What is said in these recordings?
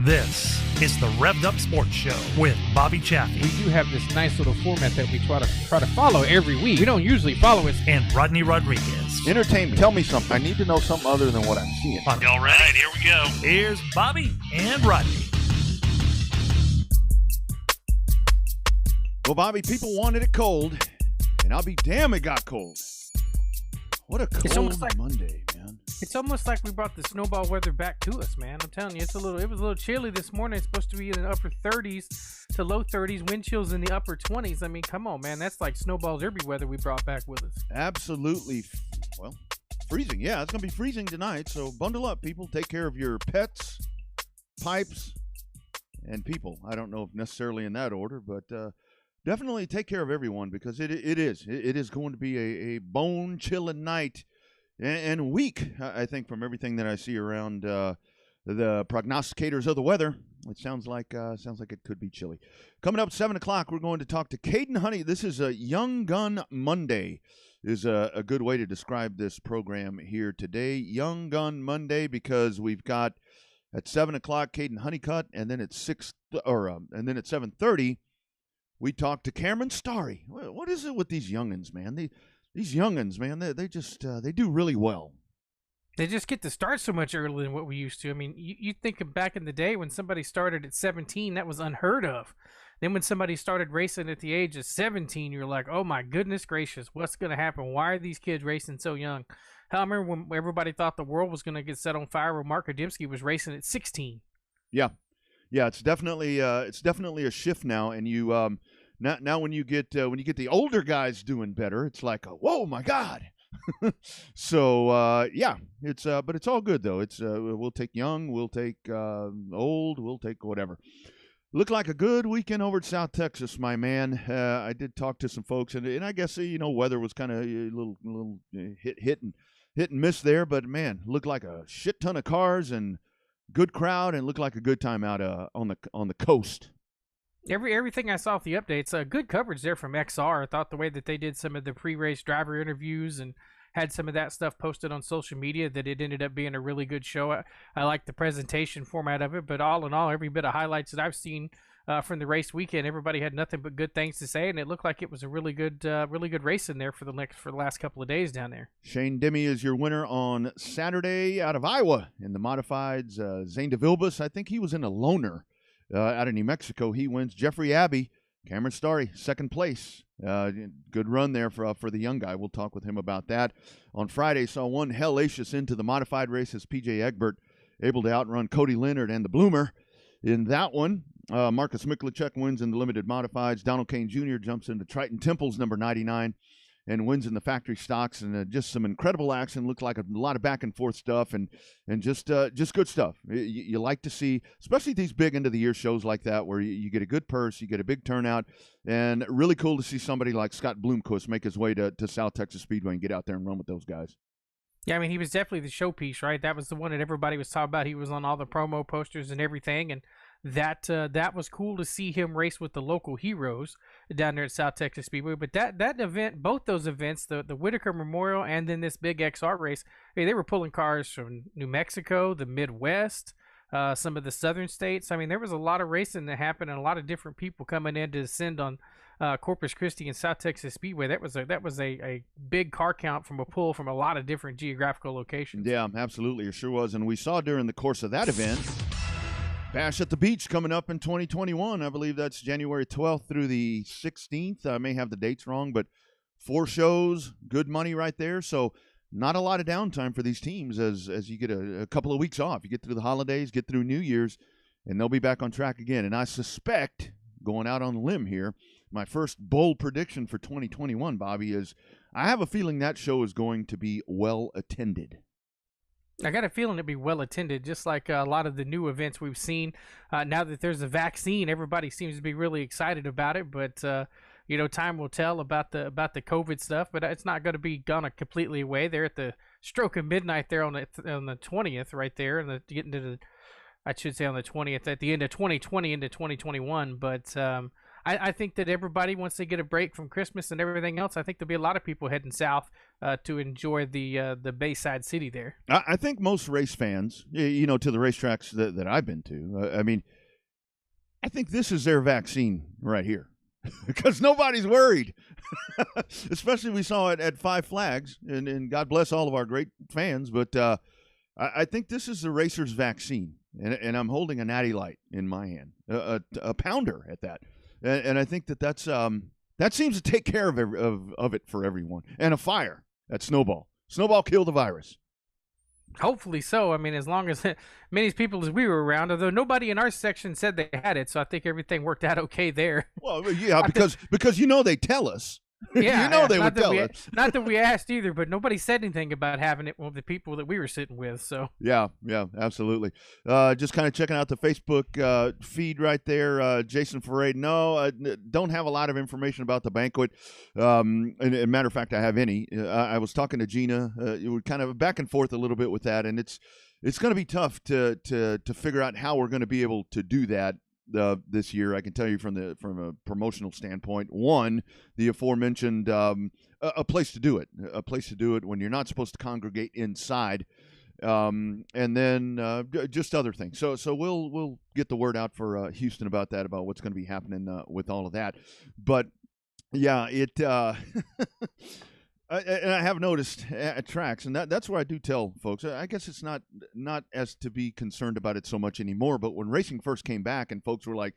This is the Revved Up Sports Show with Bobby Chaffee. We do have this nice little format that we try to follow every week. We don't usually follow it. And Rodney Rodriguez. Entertain me. Tell me something. I need to know something other than what I'm seeing. Y'all ready? All right, here we go. Here's Bobby and Rodney. Well, Bobby, people wanted it cold, and I'll be damn it got cold. What a cold Monday, man. It's almost like we brought the snowball weather back to us, man. I'm telling you, it was a little chilly this morning. It's supposed to be in the upper 30s to low 30s, wind chills in the upper 20s. I mean, come on, man. That's like snowball derby weather we brought back with us. Absolutely. Well, freezing. Yeah, it's going to be freezing tonight, so bundle up, people. Take care of your pets, pipes, and people. I don't know if necessarily in that order, but definitely take care of everyone because it is going to be a bone-chilling night and week, I think, from everything that I see around the prognosticators of the weather. It sounds like it could be chilly. Coming up at 7 o'clock, we're going to talk to Caden Honey. This is a Young Gun Monday is a good way to describe this program here today. Young Gun Monday because we've got at 7 o'clock Caden Honeycutt, and then at 7:30 we talk to Cameron Starry. What is it with these youngins, man? These youngins, man, they just they do really well. They just get to start so much earlier than what we used to. I mean, you think of back in the day when somebody started at 17, that was unheard of. Then when somebody started racing at the age of 17, you're like, oh my goodness gracious, what's going to happen? Why are these kids racing so young? Hell, I remember when everybody thought the world was going to get set on fire when Mark Adamski was racing at 16. Yeah, it's definitely a shift now, and you now when you get the older guys doing better, it's like, whoa, my God. So it's but it's all good though. It's we'll take young, we'll take old, we'll take whatever. Looked like a good weekend over at South Texas, my man. I did talk to some folks, and I guess weather was kind of a little hit and miss there, but man, looked like a shit ton of cars and good crowd, and looked like a good time out on the coast. Everything I saw with the updates, good coverage there from XR. I thought the way that they did some of the pre-race driver interviews and had some of that stuff posted on social media, that it ended up being a really good show. I like the presentation format of it, but all in all, every bit of highlights that I've seen from the race weekend, everybody had nothing but good things to say, and it looked like it was a really good race in there for the last couple of days down there. Shane Demme is your winner on Saturday out of Iowa in the modifieds. Zane DeVilbus, I think he was in a loner. Out of New Mexico, he wins. Jeffrey Abbey, Cameron Starry, second place. Good run there for the young guy. We'll talk with him about that. On Friday, saw one hellacious into the modified races. P.J. Egbert able to outrun Cody Leonard and the Bloomer. In that one, Marcus Miklicek wins in the limited modifieds. Donald Kane Jr. jumps into Triton Temple's number 99 and wins in the factory stocks, and just some incredible action. Looked like a lot of back and forth stuff, and just good stuff. You like to see, especially these big end of the year shows like that, where you get a good purse, you get a big turnout, and really cool to see somebody like Scott Bloomquist make his way to South Texas Speedway and get out there and run with those guys. Yeah, I mean, he was definitely the showpiece, right? That was the one that everybody was talking about. He was on all the promo posters and everything, and that was cool to see him race with the local heroes down there at South Texas Speedway. But that event, both those events, the Whitaker Memorial and then this big XR race, I mean, they were pulling cars from New Mexico, the Midwest, some of the southern states. I mean, there was a lot of racing that happened and a lot of different people coming in to descend on Corpus Christi and South Texas Speedway. That was a big car count from a pull from a lot of different geographical locations. Yeah, absolutely. It sure was. And we saw during the course of that event, Bash at the Beach coming up in 2021. I believe that's January 12th through the 16th. I may have the dates wrong, but 4 shows, good money right there. So not a lot of downtime for these teams as you get a couple of weeks off. You get through the holidays, get through New Year's, and they'll be back on track again. And I suspect, going out on a limb here, my first bold prediction for 2021, Bobby, is I have a feeling that show is going to be well attended. I got a feeling it'd be well attended, just like a lot of the new events we've seen. Now that there's a vaccine, everybody seems to be really excited about it. But time will tell about the COVID stuff. But it's not going to be gone completely away. They're at the stroke of midnight there on the 20th, right there, and getting to the, I should say on the 20th at the end of 2020 into 2021. But I think that everybody, once they get a break from Christmas and everything else, I think there'll be a lot of people heading south to enjoy the Bayside city there. I think most race fans, you know, to the racetracks that I've been to, I mean, I think this is their vaccine right here. Because nobody's worried. Especially we saw it at Five Flags, and God bless all of our great fans, but I think this is the racer's vaccine, and I'm holding a Natty Light in my hand, a pounder at that, and I think that seems to take care of it for everyone, and a fire at Snowball. Snowball killed the virus. Hopefully so. I mean, as long as many people as we were around, although nobody in our section said they had it, so I think everything worked out okay there. Well, yeah, because you know they tell us. Yeah, you know they would tell us. Not that we asked either, but nobody said anything about having it with the people that we were sitting with. So yeah, absolutely. Just kind of checking out the Facebook feed right there. Jason Ferre, no, don't have a lot of information about the banquet. And matter of fact, I have any. I was talking to Gina. You were kind of back and forth a little bit with that, and it's going to be tough to figure out how we're going to be able to do that. This year, I can tell you from a promotional standpoint, one, the aforementioned a place to do it when you're not supposed to congregate inside, and then just other things. So we'll get the word out for Houston about what's going to be happening with all of that. But yeah, it. And I have noticed at tracks, and that's where I do tell folks, I guess it's not as to be concerned about it so much anymore, but when racing first came back and folks were like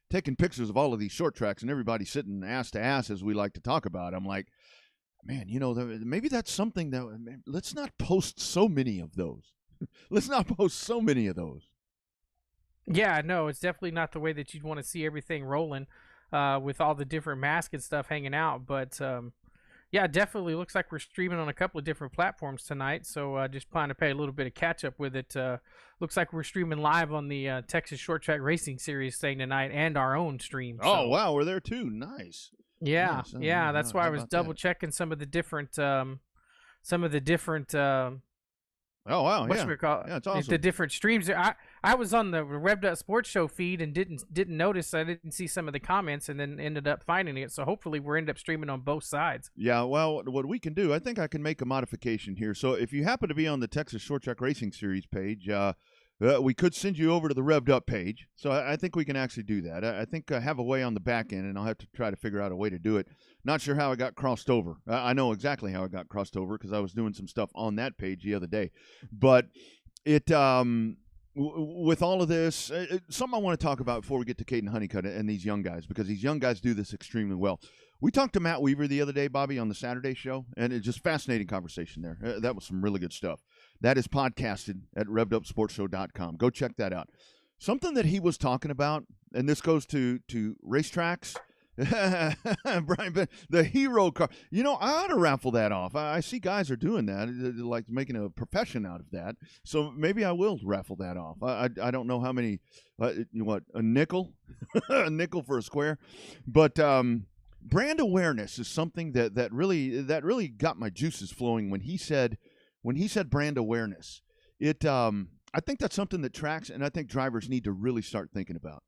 taking pictures of all of these short tracks and everybody sitting ass to ass, as we like to talk about, I'm like, man, you know, maybe that's something that, let's not post so many of those. Let's not post so many of those. Yeah, no, it's definitely not the way that you'd want to see everything rolling with all the different masks and stuff hanging out, but yeah, definitely looks like we're streaming on a couple of different platforms tonight, so just plan to pay a little bit of catch up with it. Looks like we're streaming live on the Texas Short Track Racing Series thing tonight and our own stream. So. Oh, wow, we're there too. Nice. Yeah, nice. yeah, that's why I was double checking some of the different Oh wow! Yeah, it's awesome. The different streams. I was on the Revved Up Sports Show feed and didn't notice. I didn't see some of the comments, and then ended up finding it. So hopefully we're end up streaming on both sides. Yeah. Well, what we can do, I think I can make a modification here. So if you happen to be on the Texas Short Track Racing Series page, we could send you over to the Revved Up page. So I think we can actually do that. I think I have a way on the back end, and I'll have to try to figure out a way to do it. Not sure how I got crossed over. I know exactly how I got crossed over because I was doing some stuff on that page the other day. But it with all of this, something I want to talk about before we get to Caden Honeycutt and these young guys, because these young guys do this extremely well. We talked to Matt Weaver the other day, Bobby, on the Saturday show, and it's just fascinating conversation there. That was some really good stuff. That is podcasted at RevvedUpSportsShow.com. Go check that out. Something that he was talking about, and this goes to racetracks, Brian, the hero car. You know, I ought to raffle that off. I see guys are doing that, like making a profession out of that. So maybe I will raffle that off. I don't know how many, a nickel? A nickel for a square? But brand awareness is something that really got my juices flowing when he said brand awareness. I think that's something that tracks and I think drivers need to really start thinking about.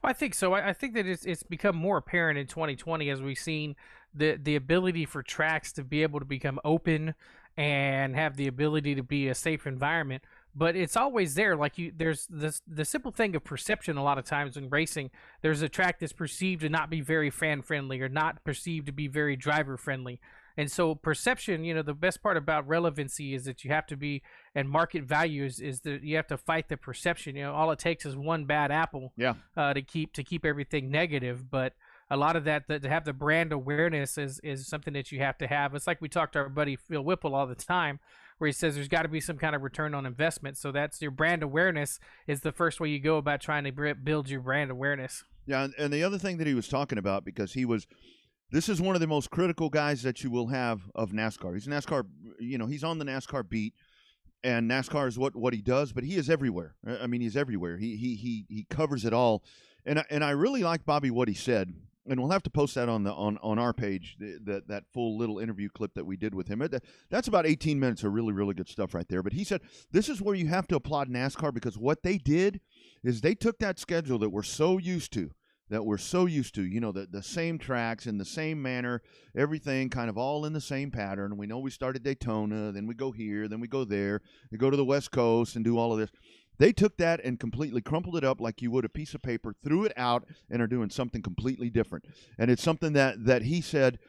Well, I think so. I think that it's become more apparent in 2020 as we've seen the ability for tracks to be able to become open and have the ability to be a safe environment. But it's always there. Like there's the simple thing of perception. A lot of times in racing, there's a track that's perceived to not be very fan friendly or not perceived to be very driver friendly. And so perception, the best part about relevancy is that you have to be, and market value is that you have to fight the perception. All it takes is one bad apple to keep everything negative. But a lot of that to have the brand awareness is something that you have to have. It's like we talk to our buddy Phil Whipple all the time, where he says there's got to be some kind of return on investment. So that's your brand awareness is the first way you go about trying to build your brand awareness. Yeah, and the other thing that he was talking about, because this is one of the most critical guys that you will have of NASCAR. He's NASCAR, he's on the NASCAR beat, and NASCAR is what he does, but he is everywhere. I mean, he's everywhere. He covers it all. And I really like, Bobby, what he said, and we'll have to post that on our page, that full little interview clip that we did with him. That's about 18 minutes of really, really good stuff right there. But he said, this is where you have to applaud NASCAR, because what they did is they took that schedule that we're so used to, that we're so used to, the same tracks in the same manner, everything kind of all in the same pattern. We know we start at Daytona, then we go here, then we go there, we go to the West Coast and do all of this. They took that and completely crumpled it up like you would a piece of paper, threw it out, and are doing something completely different. And it's something that he said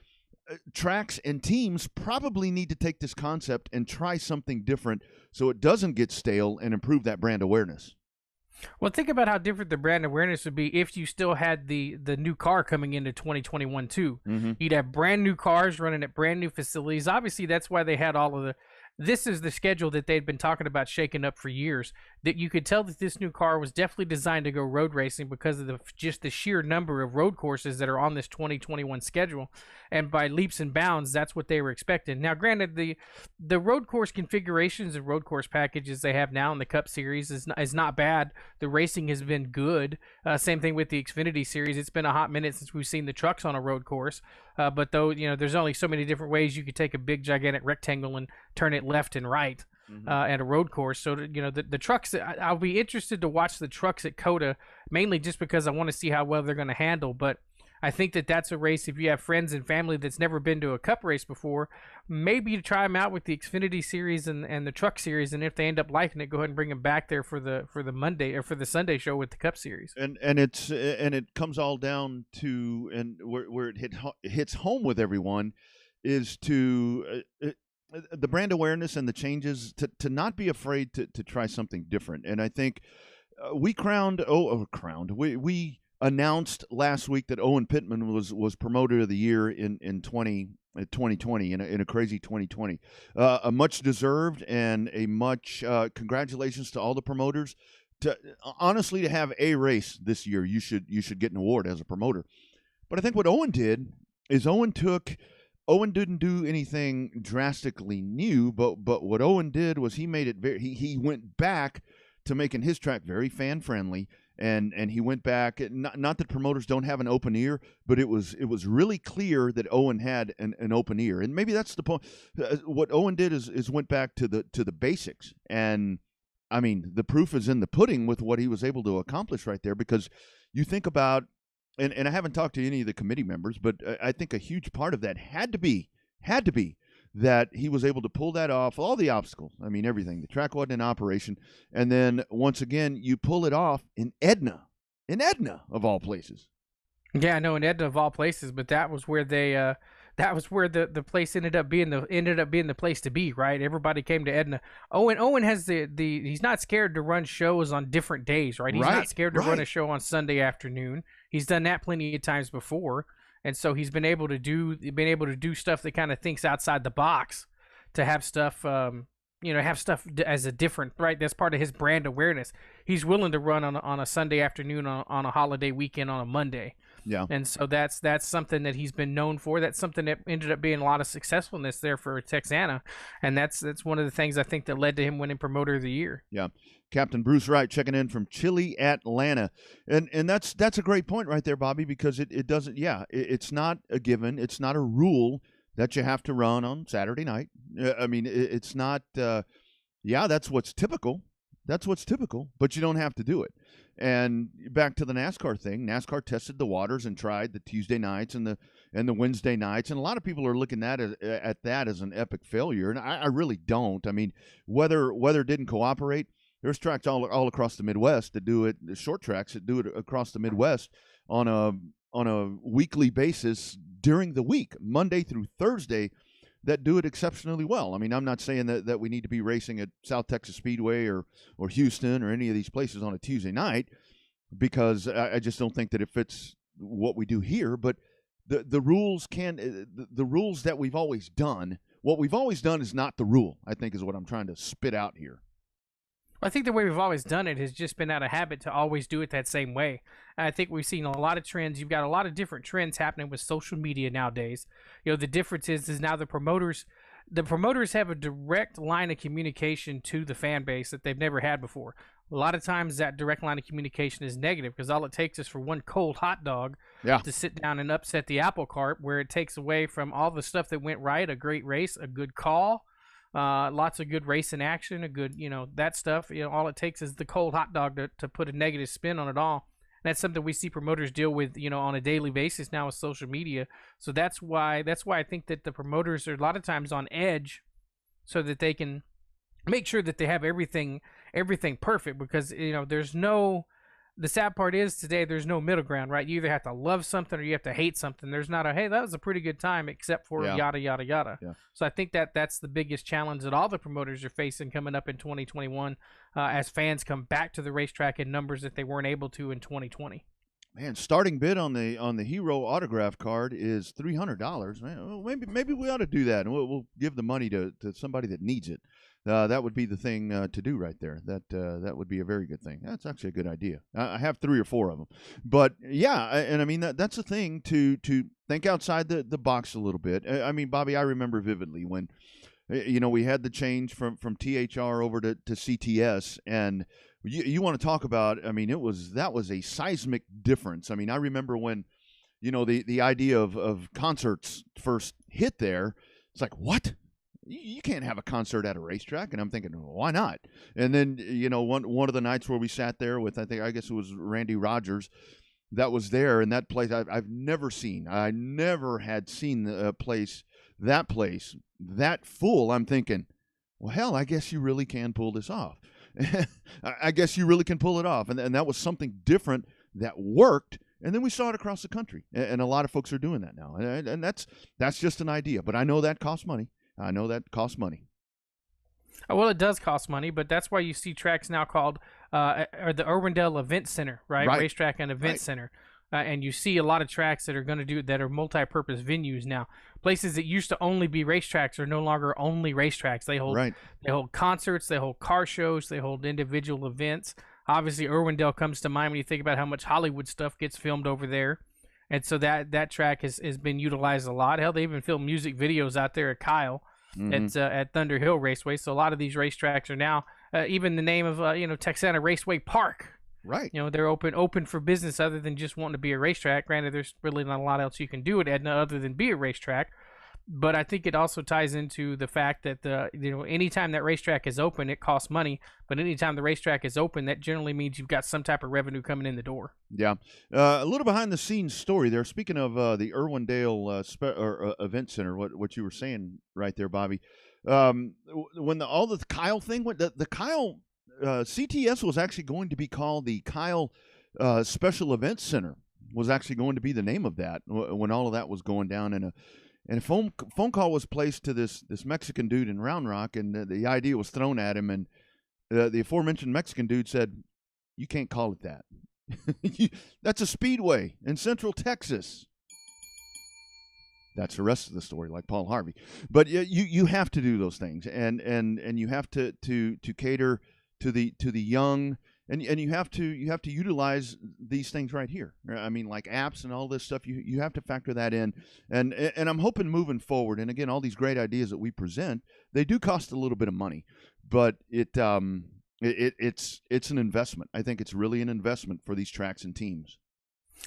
tracks and teams probably need to take this concept and try something different so it doesn't get stale and improve that brand awareness. Well, think about how different the brand awareness would be if you still had the new car coming into 2021 too. Mm-hmm. You'd have brand new cars running at brand new facilities. Obviously, that's why they had all of the. This is the schedule that they'd been talking about shaking up for years. That you could tell that this new car was definitely designed to go road racing because of just the sheer number of road courses that are on this 2021 schedule, and by leaps and bounds, that's what they were expecting. Now, granted, the road course configurations and road course packages they have now in the Cup Series is not bad. The racing has been good. Same thing with the Xfinity Series. It's been a hot minute since we've seen the trucks on a road course. But though, there's only so many different ways you could take a big gigantic rectangle and turn it left and right at a road course. So, the trucks, I'll be interested to watch the trucks at COTA, mainly just because I want to see how well they're going to handle. But I think that's a race, if you have friends and family that's never been to a Cup race before, maybe to try them out with the Xfinity Series and the Truck Series, and if they end up liking it, go ahead and bring them back there for the Monday or for the Sunday show with the Cup Series. And it comes all down to, and where it hits home with everyone, is to the brand awareness and the changes, to not be afraid to try something different. And I think we announced last week that Owen Pittman was promoter of the year in 2020 in a crazy 2020. A much deserved and a much congratulations to all the promoters. Honestly, to have a race this year, you should get an award as a promoter. But I think what Owen did is Owen didn't do anything drastically new, but what Owen did was he made it he went back to making his track very fan friendly. And he went back. Not that promoters don't have an open ear, but it was really clear that Owen had an open ear, and maybe that's the point. What Owen did is went back to the basics, and I mean the proof is in the pudding with what he was able to accomplish right there. Because you think about, and I haven't talked to any of the committee members, but I think a huge part of that had to be that he was able to pull that off, all the obstacles. I mean, everything. The track wasn't in operation. And then, once again, you pull it off in Edna, of all places. Yeah, I know, in Edna, of all places, but that was where the place ended up being the place to be, right? Everybody came to Edna. Owen has he's not scared to run shows on different days, right? He's not scared to run a show on Sunday afternoon. He's done that plenty of times before. And so he's been able to do stuff that kind of thinks outside the box, to have stuff, have stuff as a different, right? That's part of his brand awareness. He's willing to run on a Sunday afternoon, on a holiday weekend, on a Monday. Yeah. And so that's something that he's been known for. That's something that ended up being a lot of successfulness there for Texana. And that's one of the things I think that led to him winning Promoter of the Year. Yeah. Captain Bruce Wright checking in from chilly Atlanta. And that's a great point right there, Bobby, because it doesn't, it's not a given. It's not a rule that you have to run on Saturday night. I mean, it's not, that's what's typical. That's what's typical, but you don't have to do it. And back to the NASCAR thing, NASCAR tested the waters and tried the Tuesday nights and the Wednesday nights, and a lot of people are looking at that as an epic failure, and I really don't. I mean, weather didn't cooperate. There's tracks all across the Midwest that do it, the short tracks that do it across the Midwest on a weekly basis during the week, Monday through Thursday, that do it exceptionally well. I mean, I'm not saying that we need to be racing at South Texas Speedway or Houston or any of these places on a Tuesday night, because I just don't think that it fits what we do here. But the rules the rules that we've always done, what we've always done is not the rule, I think, is what I'm trying to spit out here. I think the way we've always done it has just been out of habit to always do it that same way. And I think we've seen a lot of trends. You've got a lot of different trends happening with social media nowadays. The difference is now the promoters have a direct line of communication to the fan base that they've never had before. A lot of times that direct line of communication is negative, because all it takes is for one cold hot dog to sit down and upset the apple cart, where it takes away from all the stuff that went right, a great race, a good call, lots of good racing action, a good, that stuff. All it takes is the cold hot dog to put a negative spin on it all. That's something we see promoters deal with, on a daily basis now with social media. So that's why I think that the promoters are a lot of times on edge, so that they can make sure that they have everything perfect, because there's no, the sad part is today there's no middle ground, right? You either have to love something or you have to hate something. There's not a, hey, that was a pretty good time, except for yada yada yada. Yeah. So I think that's the biggest challenge that all the promoters are facing coming up in 2021, as fans come back to the racetrack in numbers that they weren't able to in 2020. Man, starting bid on the Hero autograph card is $300. Man, well, maybe we ought to do that, and we'll give the money to somebody that needs it. That would be the thing to do right there. That would be a very good thing. That's actually a good idea. I have 3 or 4 of them, but yeah, and I mean that's the thing, to think outside the box a little bit. I mean, Bobby, I remember vividly when we had the change from THR over to CTS, and you want to talk about, I mean, that was a seismic difference. I mean, I remember when the idea of concerts first hit there. It's like, what? You can't have a concert at a racetrack. And I'm thinking, well, why not? And then, one of the nights where we sat there with, I guess it was Randy Rogers that was there, and that place I've never seen. I never had seen that place that full. I'm thinking, well, hell, I guess you really can pull this off. I guess you really can pull it off. And that was something different that worked. And then we saw it across the country. And a lot of folks are doing that now. And that's just an idea. But I know that costs money. Well, it does cost money, but that's why you see tracks now called or the Irwindale Event Center, right? Racetrack and Event Center. And you see a lot of tracks that are multi-purpose venues now. Places that used to only be racetracks are no longer only racetracks. They hold concerts, they hold car shows, they hold individual events. Obviously, Irwindale comes to mind when you think about how much Hollywood stuff gets filmed over there. And so that track has been utilized a lot. Hell, they even film music videos out there at Kyle. Mm-hmm. At Thunder Hill Raceway. So a lot of these racetracks are now even the name of Texana Raceway Park. Right. They're open for business other than just wanting to be a racetrack. Granted, there's really not a lot else you can do at Edna other than be a racetrack. But I think it also ties into the fact that anytime that racetrack is open, it costs money. But anytime the racetrack is open, that generally means you've got some type of revenue coming in the door. Yeah. A little behind the scenes story there. Speaking of the Irwindale Event Center, what you were saying right there, Bobby. When all the Kyle thing went, the Kyle CTS was actually going to be called the Kyle Special Events Center. Was actually going to be the name of that when all of that was going down And a phone call was placed to this Mexican dude in Round Rock, and the idea was thrown at him, and the aforementioned Mexican dude said, "You can't call it that. That's a speedway in Central Texas." That's the rest of the story, like Paul Harvey. But you have to do those things, and you have to cater to the young. And you have to utilize these things right here. I mean, like apps and all this stuff. You have to factor that in. And I'm hoping moving forward. And again, all these great ideas that we present, they do cost a little bit of money, but it's an investment. I think it's really an investment for these tracks and teams.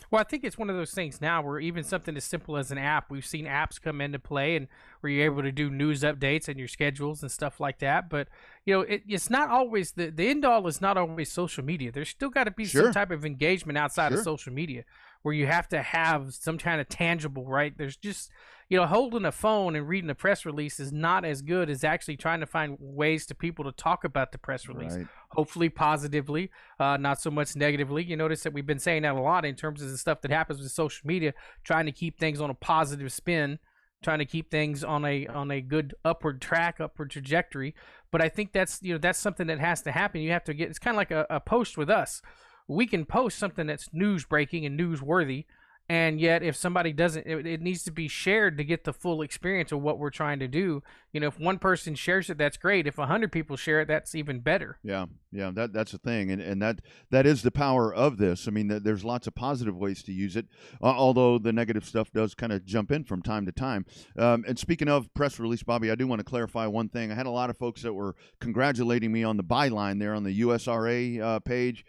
Well, I think it's one of those things now where even something as simple as an app, we've seen apps come into play, and where you're able to do news updates and your schedules and stuff like that. But it's not always the end all is not always social media. There's still got to be some type of engagement outside of social media, where you have to have some kind of tangible, right? There's just holding a phone and reading a press release is not as good as actually trying to find ways to people to talk about the press release. Right. Hopefully positively, not so much negatively. You notice that we've been saying that a lot in terms of the stuff that happens with social media, trying to keep things on a positive spin, trying to keep things on a good upward trajectory. But I think that's something that has to happen. You have to it's kind of like a post with us. We can post something that's news breaking and newsworthy, and yet if somebody doesn't, it needs to be shared to get the full experience of what we're trying to do. If one person shares it, that's great. If 100 people share it, that's even better. Yeah, that's the thing, and that is the power of this. I mean, there's lots of positive ways to use it, although the negative stuff does kind of jump in from time to time. And speaking of press release, Bobby, I do want to clarify one thing. I had a lot of folks that were congratulating me on the byline there on the USRA page.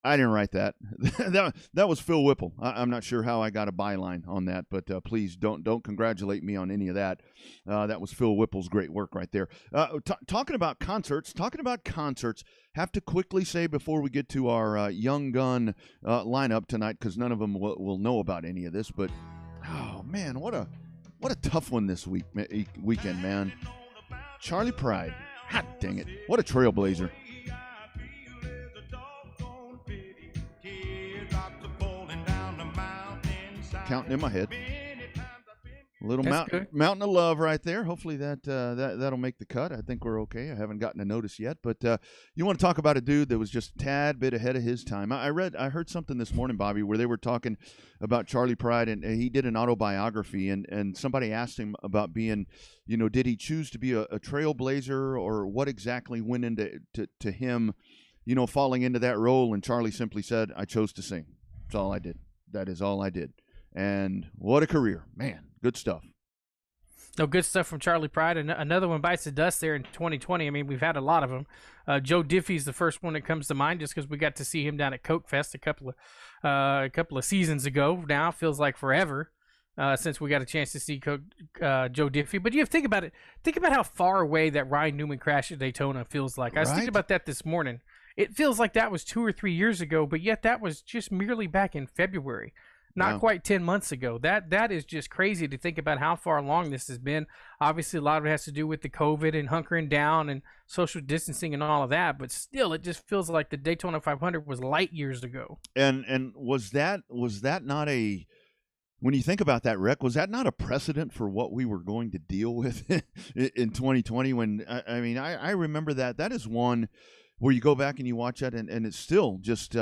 I didn't write that. that was Phil Whipple. I'm not sure how I got a byline on that, but please don't congratulate me on any of that. That was Phil Whipple's great work right there. Talking about concerts, have to quickly say before we get to our young gun lineup tonight, because none of them will know about any of this. But oh man, what a tough one this weekend, man. Charlie Pride, hot dang it, what a trailblazer. Counting in my head. A little mountain of love right there. Hopefully that'll make the cut. I think we're okay. I haven't gotten a notice yet, but you want to talk about a dude that was just a tad bit ahead of his time. I heard something this morning, Bobby, where they were talking about Charlie Pride, and he did an autobiography, and somebody asked him about being, did he choose to be a trailblazer, or what exactly went into to him, falling into that role? And Charlie simply said, "I chose to sing. That's all I did. That is all I did." And what a career, man. Good stuff. No, good stuff from Charlie Pride. And another one bites the dust there in 2020. I mean, we've had a lot of them. Joe Diffie's the first one that comes to mind, just because we got to see him down at Coke Fest a couple of seasons ago. Now feels like forever since we got a chance to see Joe Diffie. But you have to think about it. Think about how far away that Ryan Newman crash at Daytona feels like. I was thinking about that this morning. It feels like that was 2 or 3 years ago, but yet that was just merely back in February. Not quite 10 months ago. That is just crazy to think about how far along this has been. Obviously, a lot of it has to do with the COVID and hunkering down and social distancing and all of that. But still, it just feels like the Daytona 500 was light years ago. And was that not a, when you think about that, wreck, was that not a precedent for what we were going to deal with in 2020? When I remember that is one where you go back and you watch that, and it's still just.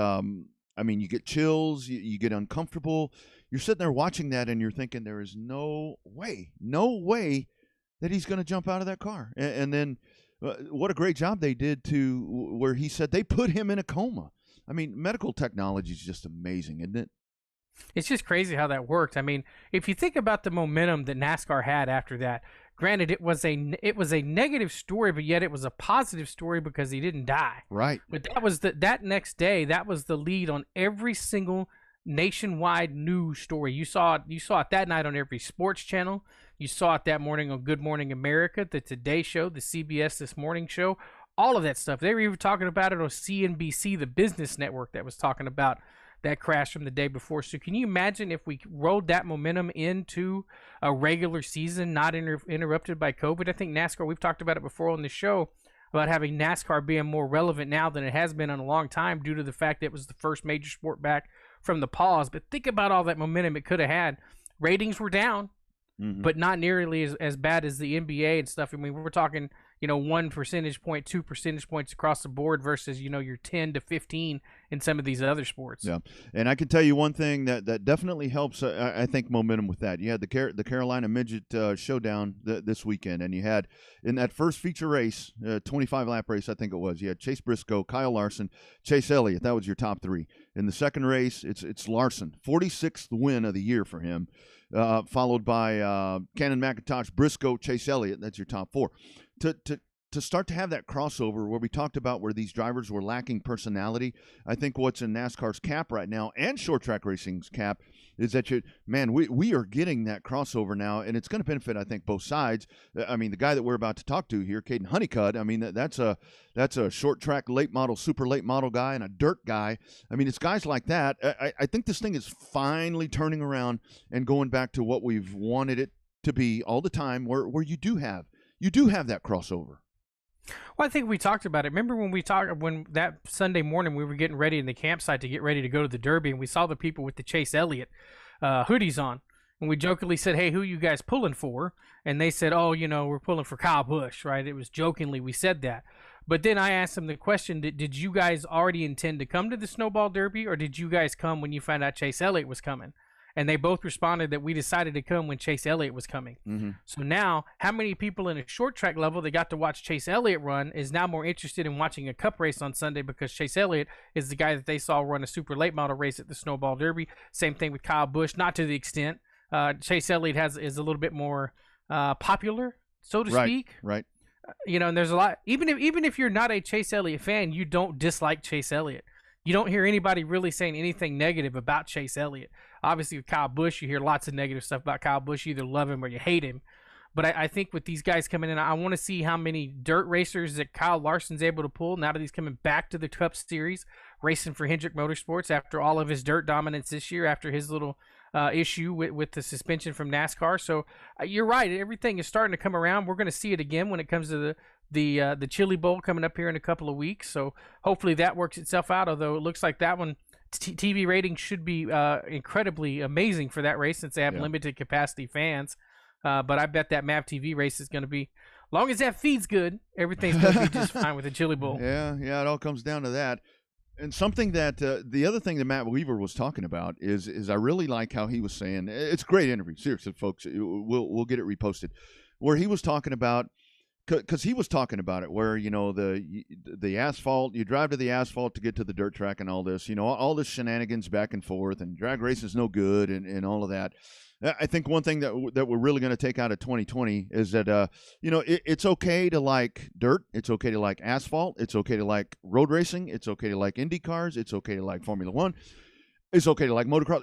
You get chills, you get uncomfortable. You're sitting there watching that, and you're thinking, there is no way that he's going to jump out of that car. And then what a great job they did where he said they put him in a coma. I mean, medical technology is just amazing, isn't it? It's just crazy how that worked. I mean, if you think about the momentum that NASCAR had after that, granted, it was a negative story, but yet it was a positive story because he didn't die. Right. But that was that next day, that was the lead on every single nationwide news story. You saw it that night on every sports channel. You saw it that morning on Good Morning America, the Today Show, the CBS This Morning Show, all of that stuff. They were even talking about it on CNBC, the business network, that was talking about that crash from the day before. So can you imagine if we rolled that momentum into a regular season, not interrupted by COVID? I think NASCAR, we've talked about it before on the show, about having NASCAR being more relevant now than it has been in a long time due to the fact that it was the first major sport back from the pause. But think about all that momentum it could have had. Ratings were down, but not nearly as bad as the NBA and stuff. I mean, we're talking, 1 percentage point, 2 percentage points across the board versus, your 10 to 15 in some of these other sports. Yeah. And I can tell you one thing that definitely helps, I think, momentum with that. You had the Carolina Midget Showdown this weekend, and you had, in that first feature race, 25-lap race, I think it was, you had Chase Briscoe, Kyle Larson, Chase Elliott. That was your top three. In the second race, it's Larson, 46th win of the year for him, followed by Cannon McIntosh, Briscoe, Chase Elliott. That's your top four. To start to have that crossover where we talked about where these drivers were lacking personality, I think what's in NASCAR's cap right now and short track racing's cap is that we are getting that crossover now, and it's going to benefit, I think, both sides. I mean, the guy that we're about to talk to here, Caden Honeycutt, I mean, that's a short track late model, super late model guy, and a dirt guy. I mean, it's guys like that. I think this thing is finally turning around and going back to what we've wanted it to be all the time, where you do have that crossover. Well, I think we talked about it. Remember when that Sunday morning we were getting ready in the campsite to get ready to go to the Derby, and we saw the people with the Chase Elliott hoodies on, and we jokingly said, "Hey, who you guys pulling for?" And they said, "Oh, we're pulling for Kyle Busch," right? It was jokingly we said that. But then I asked them the question, did you guys already intend to come to the Snowball Derby, or did you guys come when you found out Chase Elliott was coming? And they both responded that we decided to come when Chase Elliott was coming. Mm-hmm. So now, how many people in a short track level that got to watch Chase Elliott run is now more interested in watching a cup race on Sunday because Chase Elliott is the guy that they saw run a super late model race at the Snowball Derby. Same thing with Kyle Busch, not to the extent. Chase Elliott is a little bit more popular, so to speak. Right. And there's a lot. Even if you're not a Chase Elliott fan, you don't dislike Chase Elliott. You don't hear anybody really saying anything negative about Chase Elliott. Obviously, with Kyle Busch, you hear lots of negative stuff about Kyle Busch. You either love him or you hate him. But I think with these guys coming in, I want to see how many dirt racers that Kyle Larson's able to pull now that he's coming back to the Cup Series, racing for Hendrick Motorsports after all of his dirt dominance this year, after his little issue with the suspension from NASCAR. So you're right. Everything is starting to come around. We're going to see it again when it comes to the Chili Bowl coming up here in a couple of weeks. So hopefully that works itself out, although it looks like that one TV ratings should be incredibly amazing for that race since they have limited capacity fans. But I bet that MAV TV race is going to be, long as that feed's good, everything's going to be just fine with the Chili Bowl. Yeah, it all comes down to that. And something that the other thing that Matt Weaver was talking about is I really like how he was saying, it's a great interview, seriously, folks. We'll get it reposted, where he was talking about, because he was talking about it, where the asphalt, you drive to the asphalt to get to the dirt track and all this, all this shenanigans back and forth, and drag race is no good and all of that. I think one thing that we're really going to take out of 2020 is that it's okay to like dirt, it's okay to like asphalt, it's okay to like road racing, it's okay to like Indy cars, it's okay to like Formula One, it's okay to like motocross.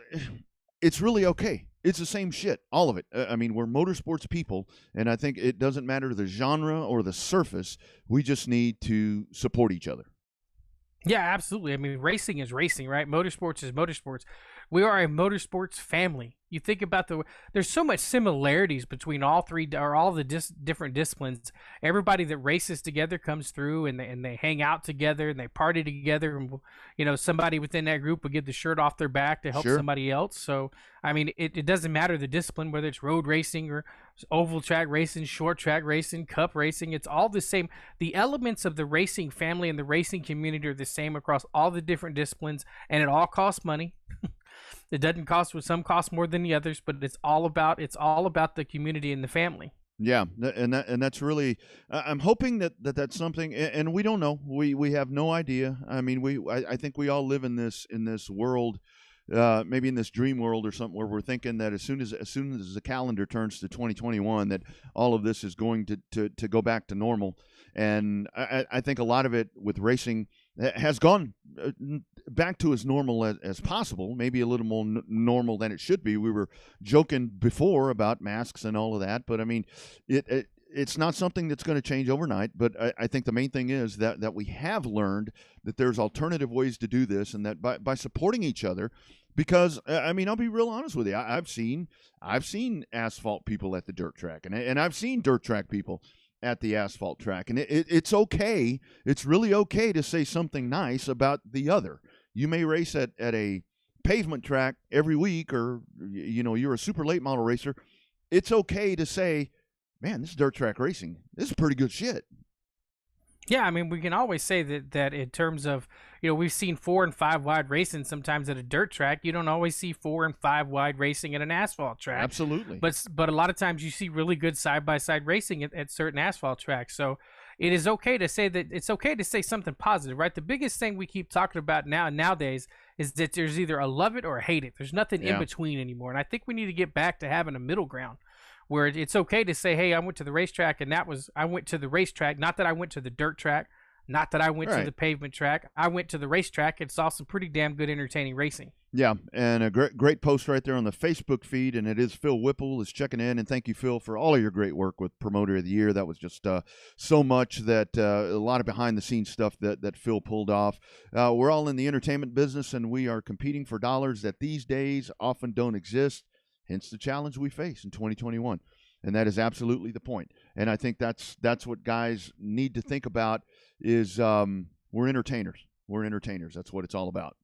It's really okay. It's the same shit, all of it. I mean, we're motorsports people, and I think it doesn't matter the genre or the surface. We just need to support each other. Yeah, absolutely. I mean, racing is racing, right? Motorsports is motorsports. We are a motorsports family. You think about there's so much similarities between all the different disciplines. Everybody that races together comes through, and they hang out together, and they party together, and somebody within that group will get the shirt off their back to help somebody else. So I mean, it doesn't matter the discipline, whether it's road racing or oval track racing, short track racing, cup racing. It's all the same. The elements of the racing family and the racing community are the same across all the different disciplines, and it all costs money. It doesn't cost, some cost more than the others, but it's all about the community and the family. Yeah, and that's really. I'm hoping that's something, and we don't know. We have no idea. I mean, I think we all live in this world, maybe in this dream world or something, where we're thinking that as soon as the calendar turns to 2021, that all of this is going to go back to normal. And I think a lot of it with racing has gone back to as normal as possible, maybe a little more normal than it should be. We were joking before about masks and all of that, but I mean, it's not something that's going to change overnight. But I think the main thing is that we have learned that there's alternative ways to do this, and that by supporting each other, because I mean, I'll be real honest with you. I've seen asphalt people at the dirt track, and I've seen dirt track people at the asphalt track, and it's okay. It's really okay to say something nice about the other. You may race at a pavement track every week, or you're a super late model racer. It's okay to say, man, this is dirt track racing. This is pretty good shit. Yeah, I mean, we can always say that in terms of, we've seen 4 and 5 wide racing sometimes at a dirt track. You don't always see 4 and 5 wide racing at an asphalt track. Absolutely. But a lot of times you see really good side-by-side racing at certain asphalt tracks. So it is okay to say that it's okay to say something positive, right? The biggest thing we keep talking about nowadays is that there's either a love it or a hate it. There's nothing in between anymore. And I think we need to get back to having a middle ground, where it's okay to say, hey, I went to the racetrack, and I went to the racetrack, not that I went to the dirt track, not that I went to the pavement track. I went to the racetrack and saw some pretty damn good entertaining racing. Yeah, and a great post right there on the Facebook feed, and it is Phil Whipple is checking in, and thank you, Phil, for all of your great work with Promoter of the Year. That was just so much that a lot of behind-the-scenes stuff that Phil pulled off. We're all in the entertainment business, and we are competing for dollars that these days often don't exist. Hence the challenge we face in 2021. And that is absolutely the point. And I think that's what guys need to think about is we're entertainers. We're entertainers. That's what it's all about.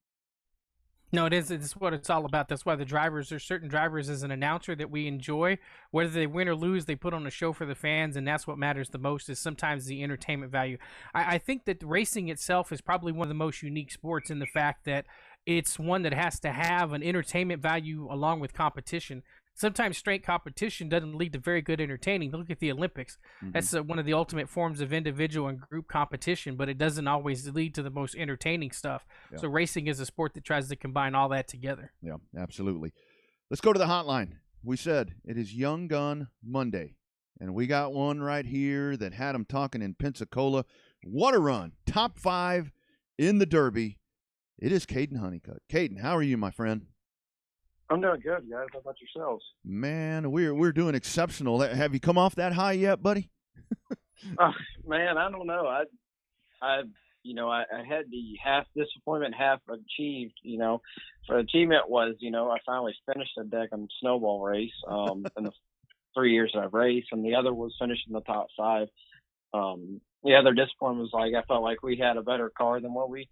No, it is. It's what it's all about. That's why there's certain drivers as an announcer that we enjoy. Whether they win or lose, they put on a show for the fans, and that's what matters the most is sometimes the entertainment value. I think that racing itself is probably one of the most unique sports in the fact that it's one that has to have an entertainment value along with competition. Sometimes straight competition doesn't lead to very good entertaining. Look at the Olympics. Mm-hmm. That's one of the ultimate forms of individual and group competition, but it doesn't always lead to the most entertaining stuff. Yeah. So racing is a sport that tries to combine all that together. Yeah, absolutely. Let's go to the hotline. We said it is Young Gun Monday, and we got one right here that had them talking in Pensacola. What a run. Top 5 in the Derby. It is Caden Honeycutt. Caden, how are you, my friend? I'm doing good, guys. How about yourselves? Man, we're doing exceptional. Have you come off that high yet, buddy? Man, I don't know. I had the half disappointment, half achieved. For achievement was, I finally finished a deck on snowball race in the 3 years that I've raced, and the other was finishing in the top five. The other disappointment was I felt like we had a better car than what we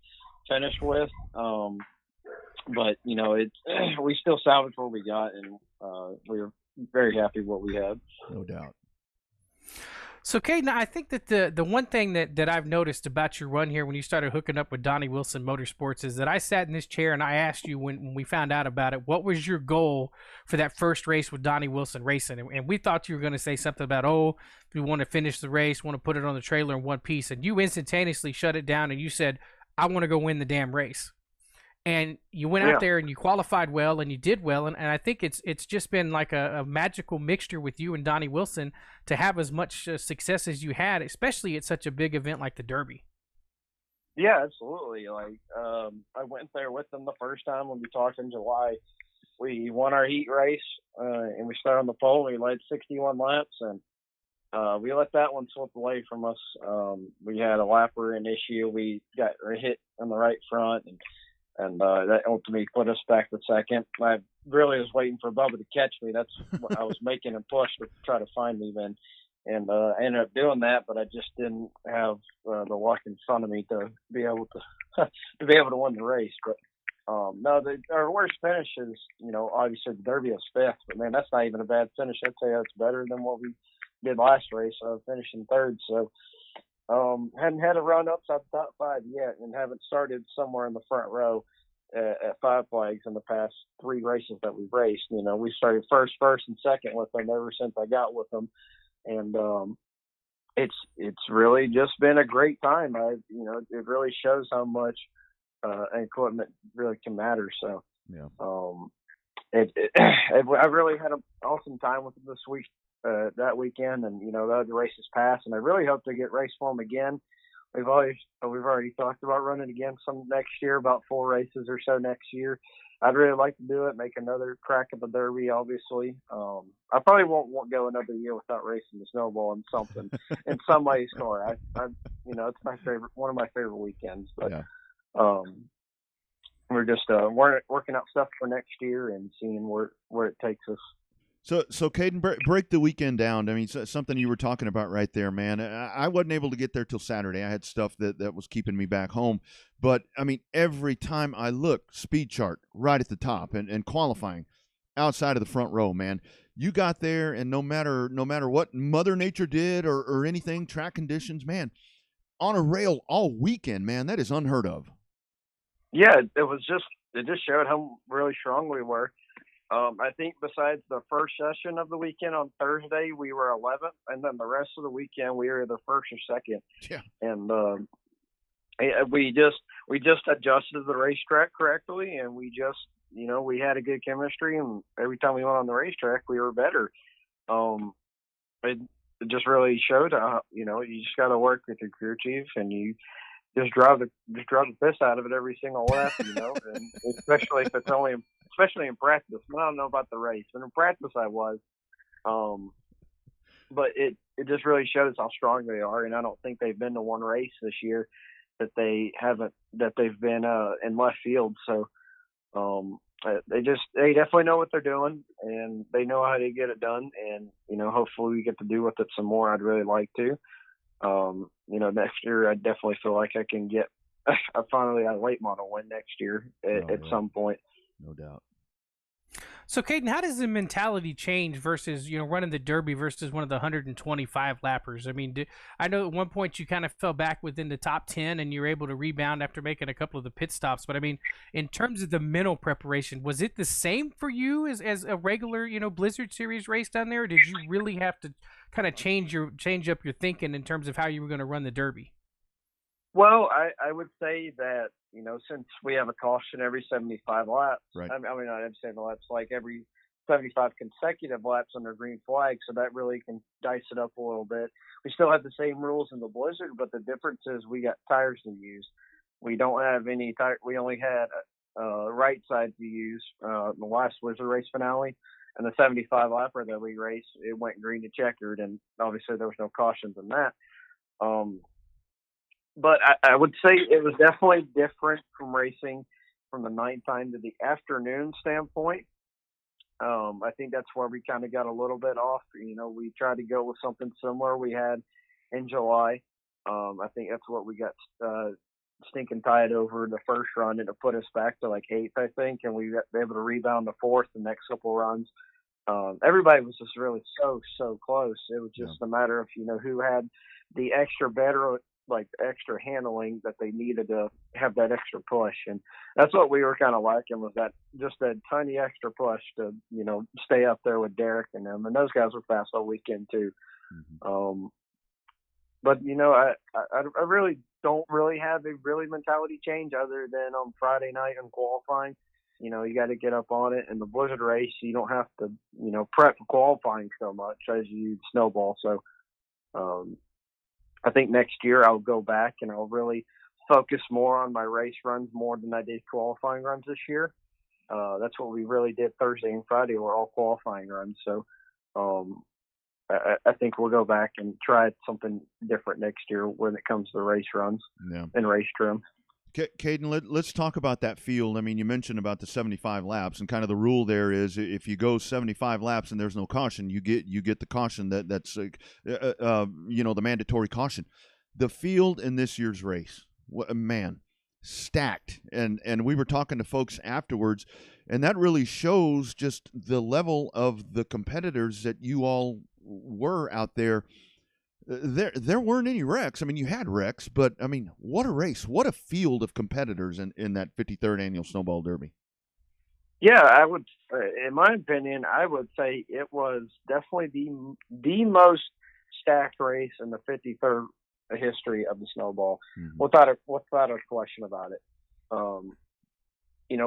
finished with. But we still salvaged what we got, and we were very happy with what we had. No doubt. So, Caden, I think that the one thing that I've noticed about your run here when you started hooking up with Donnie Wilson Motorsports is that I sat in this chair and I asked you when we found out about it, what was your goal for that first race with Donnie Wilson Racing? And we thought you were going to say something about, we want to finish the race, want to put it on the trailer in one piece. And you instantaneously shut it down and you said, I want to go win the damn race. And you went out there and you qualified well and you did well. And I think it's just been like a magical mixture with you and Donnie Wilson to have as much success as you had, especially at such a big event like the Derby. Yeah, absolutely. I went there with them the first time when we talked in July. We won our heat race and we started on the pole. We led 61 laps and we let that one slip away from us. We had a lapper an issue. We got hit on the right front and that ultimately put us back to second. I really was waiting for Bubba to catch me. That's what I was making him push to try to find me then. And I ended up doing that, but I just didn't have the luck in front of me to be able to win the race. But our worst finish is, obviously the Derby was fifth, but man, that's not even a bad finish. I'd say that's better than what we did last race. Finishing third, so. Hadn't had a run outside the top five yet and haven't started somewhere in the front row at Five Flags in the past three races that we've raced. We started first, and second with them ever since I got with them. And it's really just been a great time. It really shows how much equipment really can matter. So, yeah. I really had an awesome time with them this week. That weekend, and the other races passed, and I really hope to get race form again. We've already talked about running again some next year, about 4 races or so next year. I'd really like to do it, make another crack at the Derby. Obviously, I probably won't go another year without racing the snowball in something in somebody's car. It's my favorite, one of my favorite weekends. But we're just working out stuff for next year and seeing where it takes us. So Caden, break the weekend down. I mean, something you were talking about right there, man. I wasn't able to get there till Saturday. I had stuff that was keeping me back home. But, I mean, every time I look, speed chart right at the top and qualifying outside of the front row, man. You got there, and no matter what Mother Nature did or anything, track conditions, man, on a rail all weekend, man, that is unheard of. Yeah, it just showed how really strong we were. I think besides the first session of the weekend on Thursday, we were 11th, and then the rest of the weekend we were either first or second. Yeah. And we just adjusted the racetrack correctly, and we just we had a good chemistry, and every time we went on the racetrack, we were better. It just really showed how you just got to work with your crew chief, and you just drive the piss out of it every single lap, and especially if it's especially in practice. I don't know about the race, but in practice I was. But it just really shows how strong they are, and I don't think they've been to one race this year that they've been in left field. So they definitely know what they're doing, and they know how to get it done, and hopefully we get to do with it some more. I'd really like to. Next year I definitely feel like I can get finally a late model win next year at some point. No doubt. So, Caden, how does the mentality change versus, running the Derby versus one of the 125 lappers? I mean, I know at one point you kind of fell back within the top 10 and you were able to rebound after making a couple of the pit stops. But, I mean, in terms of the mental preparation, was it the same for you as a regular, Blizzard Series race down there? Or did you really have to kind of change up your thinking in terms of how you were going to run the Derby? Well, I would say that, since we have a caution every 75 laps, right. I mean, not every 75 laps, like every 75 consecutive laps under green flag, so that really can dice it up a little bit. We still have the same rules in the Blizzard, but the difference is we got tires to use. We don't have any tire. We only had right side to use. The last Wizard race finale and the 75 lapper that we raced, it went green to checkered, and obviously there was no cautions in that. But I would say it was definitely different from racing from the nighttime to the afternoon standpoint. I think that's where we kind of got a little bit off. We tried to go with something similar we had in July. I think that's what we got stinking tied over the first run, and it put us back to like 8th, I think, and we got able to rebound to 4th the next couple runs. Everybody was just really so close. It was just a matter of who had the extra handling that they needed to have that extra push, and that's what we were kind of lacking, was that tiny extra push to stay up there with Derek and them, and those guys were fast all weekend too. But I really don't really have a mentality change other than on Friday night in qualifying. You got to get up on it. In the Blizzard race, you don't have to prep for qualifying so much as you snowball. So I think next year I'll go back and I'll really focus more on my race runs more than I did qualifying runs this year. That's what we really did Thursday and Friday were all qualifying runs. So I think we'll go back and try something different next year when it comes to race runs and race trim. Caden, let's talk about that field. I mean, you mentioned about the 75 laps, and kind of the rule there is if you go 75 laps and there's no caution, you get the caution that's the mandatory caution. The field in this year's race, man, stacked, and we were talking to folks afterwards, and that really shows just the level of the competitors that you all were out there. There weren't any wrecks. I mean, you had wrecks, but I mean, what a race! What a field of competitors in that 53rd annual Snowball Derby. Yeah, I would, in my opinion, I would say it was definitely the most stacked race in the 53rd history of the Snowball, without a question about it.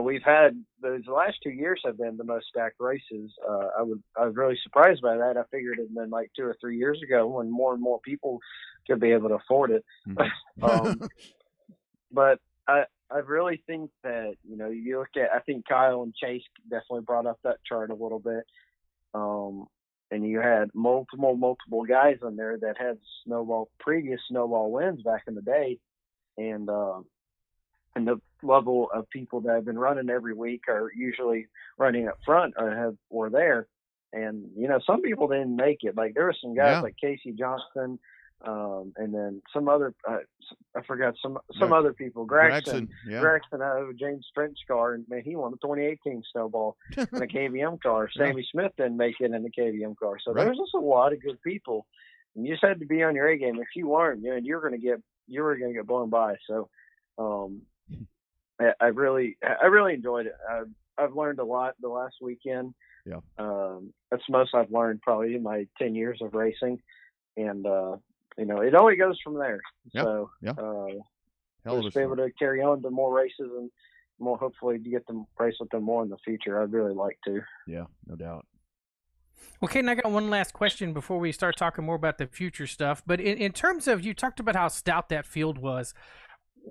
We've had those last 2 years have been the most stacked races. I was really surprised by that. I figured it had been like 2 or 3 years ago when more and more people could be able to afford it. But I really think that, you look at, I think Kyle and Chase definitely brought up that chart a little bit. And you had multiple guys in there that had previous Snowball wins back in the day. And the level of people that have been running every week are usually running up front or were there. And, some people didn't make it. Like there were some guys like Casey Johnston, and then some other, I forgot some other people, Gregson, James French car. And man, he won the 2018 Snowball in a KVM car. Sammy Smith didn't make it in the KVM car. So there was just a lot of good people. And you just had to be on your A game. If you weren't, you were going to get blown by. So, I really enjoyed it. I've learned a lot the last weekend. Yeah. That's the most I've learned probably in my 10 years of racing. And, it only goes from there. Yep. So, just be able to carry on to more races and more, hopefully to get to race with them more in the future. I'd really like to. Yeah, no doubt. Okay, and I got one last question before we start talking more about the future stuff. But in terms of, you talked about how stout that field was.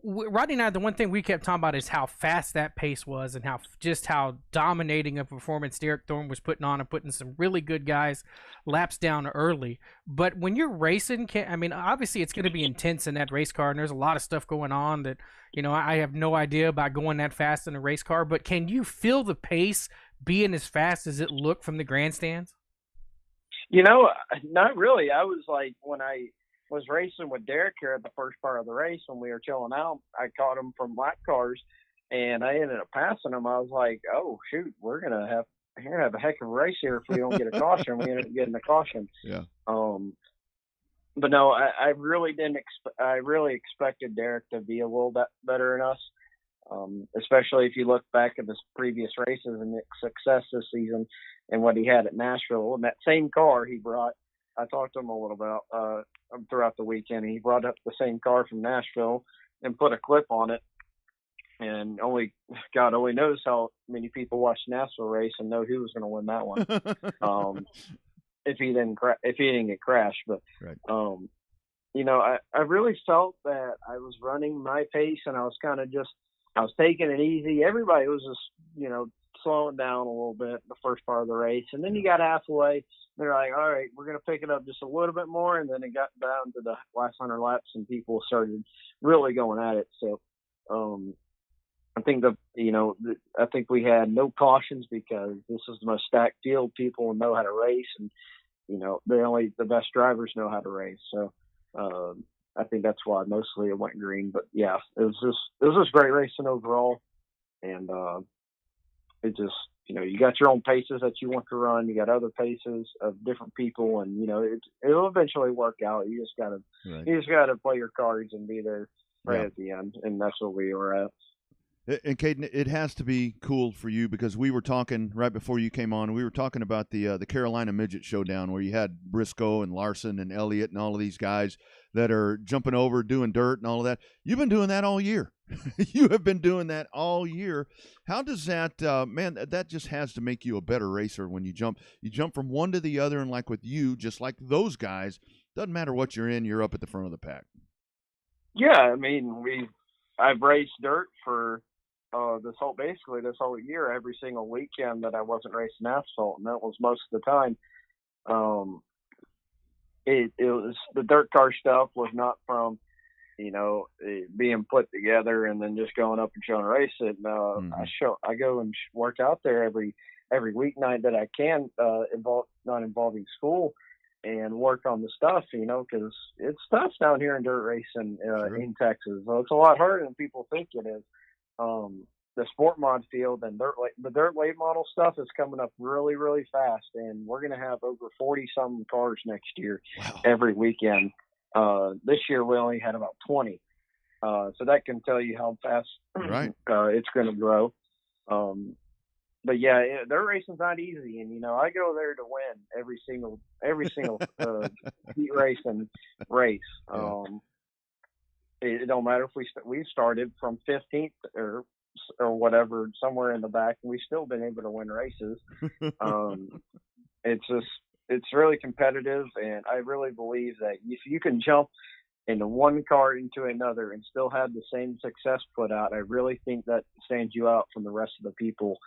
Rodney and I, the one thing we kept talking about is how fast that pace was and how dominating a performance Derek Thorne was putting on and putting some really good guys laps down early. But when you're racing, obviously it's going to be intense in that race car, and there's a lot of stuff going on that, I have no idea about going that fast in a race car. But can you feel the pace being as fast as it looked from the grandstands? Not really. I was like, when I was racing with Derek here at the first part of the race when we were chilling out, I caught him from lap cars and I ended up passing him. I was like, oh shoot, we're gonna have a heck of a race here if we don't get a caution. We ended up getting a caution. Yeah. But no, I really didn't I really expected Derek to be a little bit better than us. Especially if you look back at his previous races and the success this season and what he had at Nashville. And that same car he brought, I talked to him a little about throughout the weekend. He brought up the same car from Nashville and put a clip on it. And God only knows how many people watched Nashville race and know who was going to win that one. If he didn't get crashed, but right. I really felt that I was running my pace, and I was taking it easy. Everybody was just, slowing down a little bit the first part of the race. And then you got halfway, they're like, all right, we're going to pick it up just a little bit more. And then it got down to the last 100 laps, and people started really going at it. So, I think I think we had no cautions because this is the most stacked field. People know how to race, and the best drivers know how to race. So I think that's why mostly it went green. But yeah, it was just great racing overall, and it just you got your own paces that you want to run. You got other paces of different people, and it'll eventually work out. You just gotta play your cards and be there right at the end, and that's what we were at. And Caden, it has to be cool for you because we were talking right before you came on. We were talking about the Carolina Midget Showdown where you had Briscoe and Larson and Elliott and all of these guys that are jumping over, doing dirt and all of that. You've been doing that all year. You have been doing that all year. How does that, man? That just has to make you a better racer when you jump. You jump from one to the other, and like with you, just like those guys, doesn't matter what you're in, you're up at the front of the pack. Yeah, I mean, I've raced dirt for this whole year, every single weekend that I wasn't racing asphalt, and that was most of the time. It was the dirt car stuff was not from it being put together and then just going up and trying to race it. I go and work out there every weeknight that I can, not involving school, and work on the stuff, because it's tough down here in dirt racing in Texas. So it's a lot harder than people think it is. The sport mod field and the dirt late model stuff is coming up really, really fast, and we're going to have over 40-some cars next year. Wow. Every weekend. This year we only had about 20, so that can tell you how fast it's going to grow. But yeah, dirt racing's not easy, and I go there to win every single heat race and race. It don't matter if we started from 15th or whatever, somewhere in the back, and we've still been able to win races. It's really competitive, and I really believe that if you can jump into one car into another and still have the same success put out, I really think that stands you out from the rest of the people.